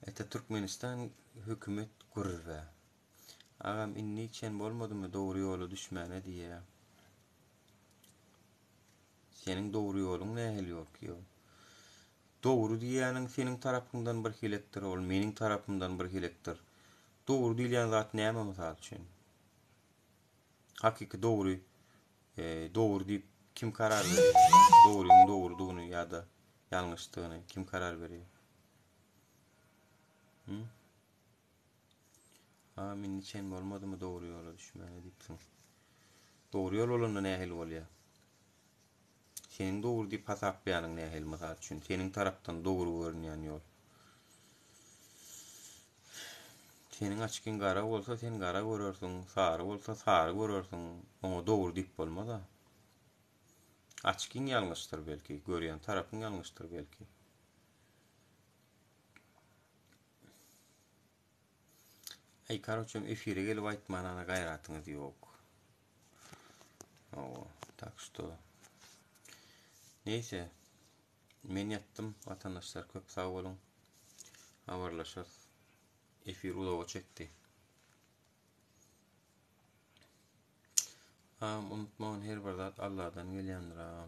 Eta Türkmenistan hükümet gurva. Ağam inni içen bolmadı mı doğru yolu düşmene diye. Senin doğru yolun nähil ýok ki? Doğru diýäniň senin tarapyňdan bir hilekdir, ol meniň tarapymdan bir hilekdir. Doğru diýilen zat näme mysal üçin? Hakiki doğru diýip kim karar verir? Doğruň doğrudygyny ýa-da ýalňyşdygyny kim karar berir? Amin içen bolmadymy doğru ýola düşmene diýipsiň. Doğru ýol bolanda nähil bolýar? Senin doğru diýip hasaplaýanyň nähil mysal üçin? Senin tarapdan doğru görünýän ýol. Senin açıkın gara bolsa sen gara görersin, sarı bolsa sarı görersin. Oňa dogry diýip bolmaz. Açıkın ýalňyşdyr belki, görýän tarapyň ýalňyşdyr belki. Ay karoçum efire gelip aýtmanana gaýratyňyz ýok. Tak što. Neyse. Men yattım. Vatandaşlar köp sağ olun. Habarlaşar. Efir uzağa çekti. Unutmayın her bir zat Allah'dan gelýändir.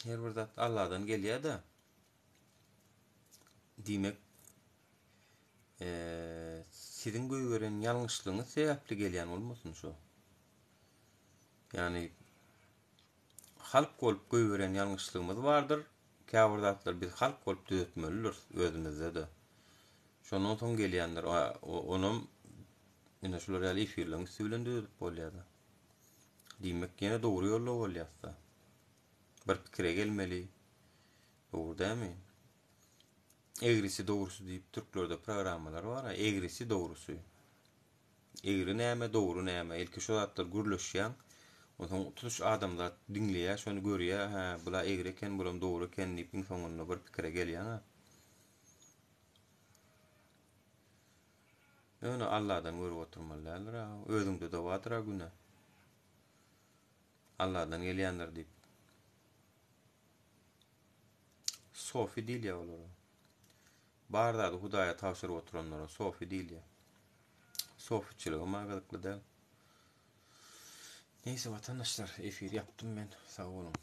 Her bir zat Allah'dan gelýär da. Dimek sizin göýgören ýalňyşlygyňyz sebäpli gelýän bolmasyn şo. Yani halk bolup göýgören ýalňyşlygymyz bardyr. Käbir zatlar biz halk bolup düzeltmelidir özümizde de. Şonuň soň gelýändir. Onum ine şular ýaly efirleň üstünden düzeltip bolýar. Dimek ýene dogry ýolda bolýarsa. Bir pikire gelmeli. Dogry dämi? Egrisi dogrusu diýip türklerde programmalar bar. Egrisi dogrusu. Egri näme, dogry näme? Ilki şu zatlar gürleşýän. Oňa tutuş adamlar dinleýär, şonu görýär. Bula egri eken, bulam dogry eken diýip soňunda bir pikire gelýär. Onu Allah'dan görüp oturmalılar. Özüňde de wadyr güne. Allah'dan gelýändir diýip. Sofi diýil ya olar. Barda da Hudaýa tawşyryp oturanlara sofi diýil ya. Sofiçilige magylykly däl. Neyse vatandaşlar, efir yaptım ben. Sağ olun.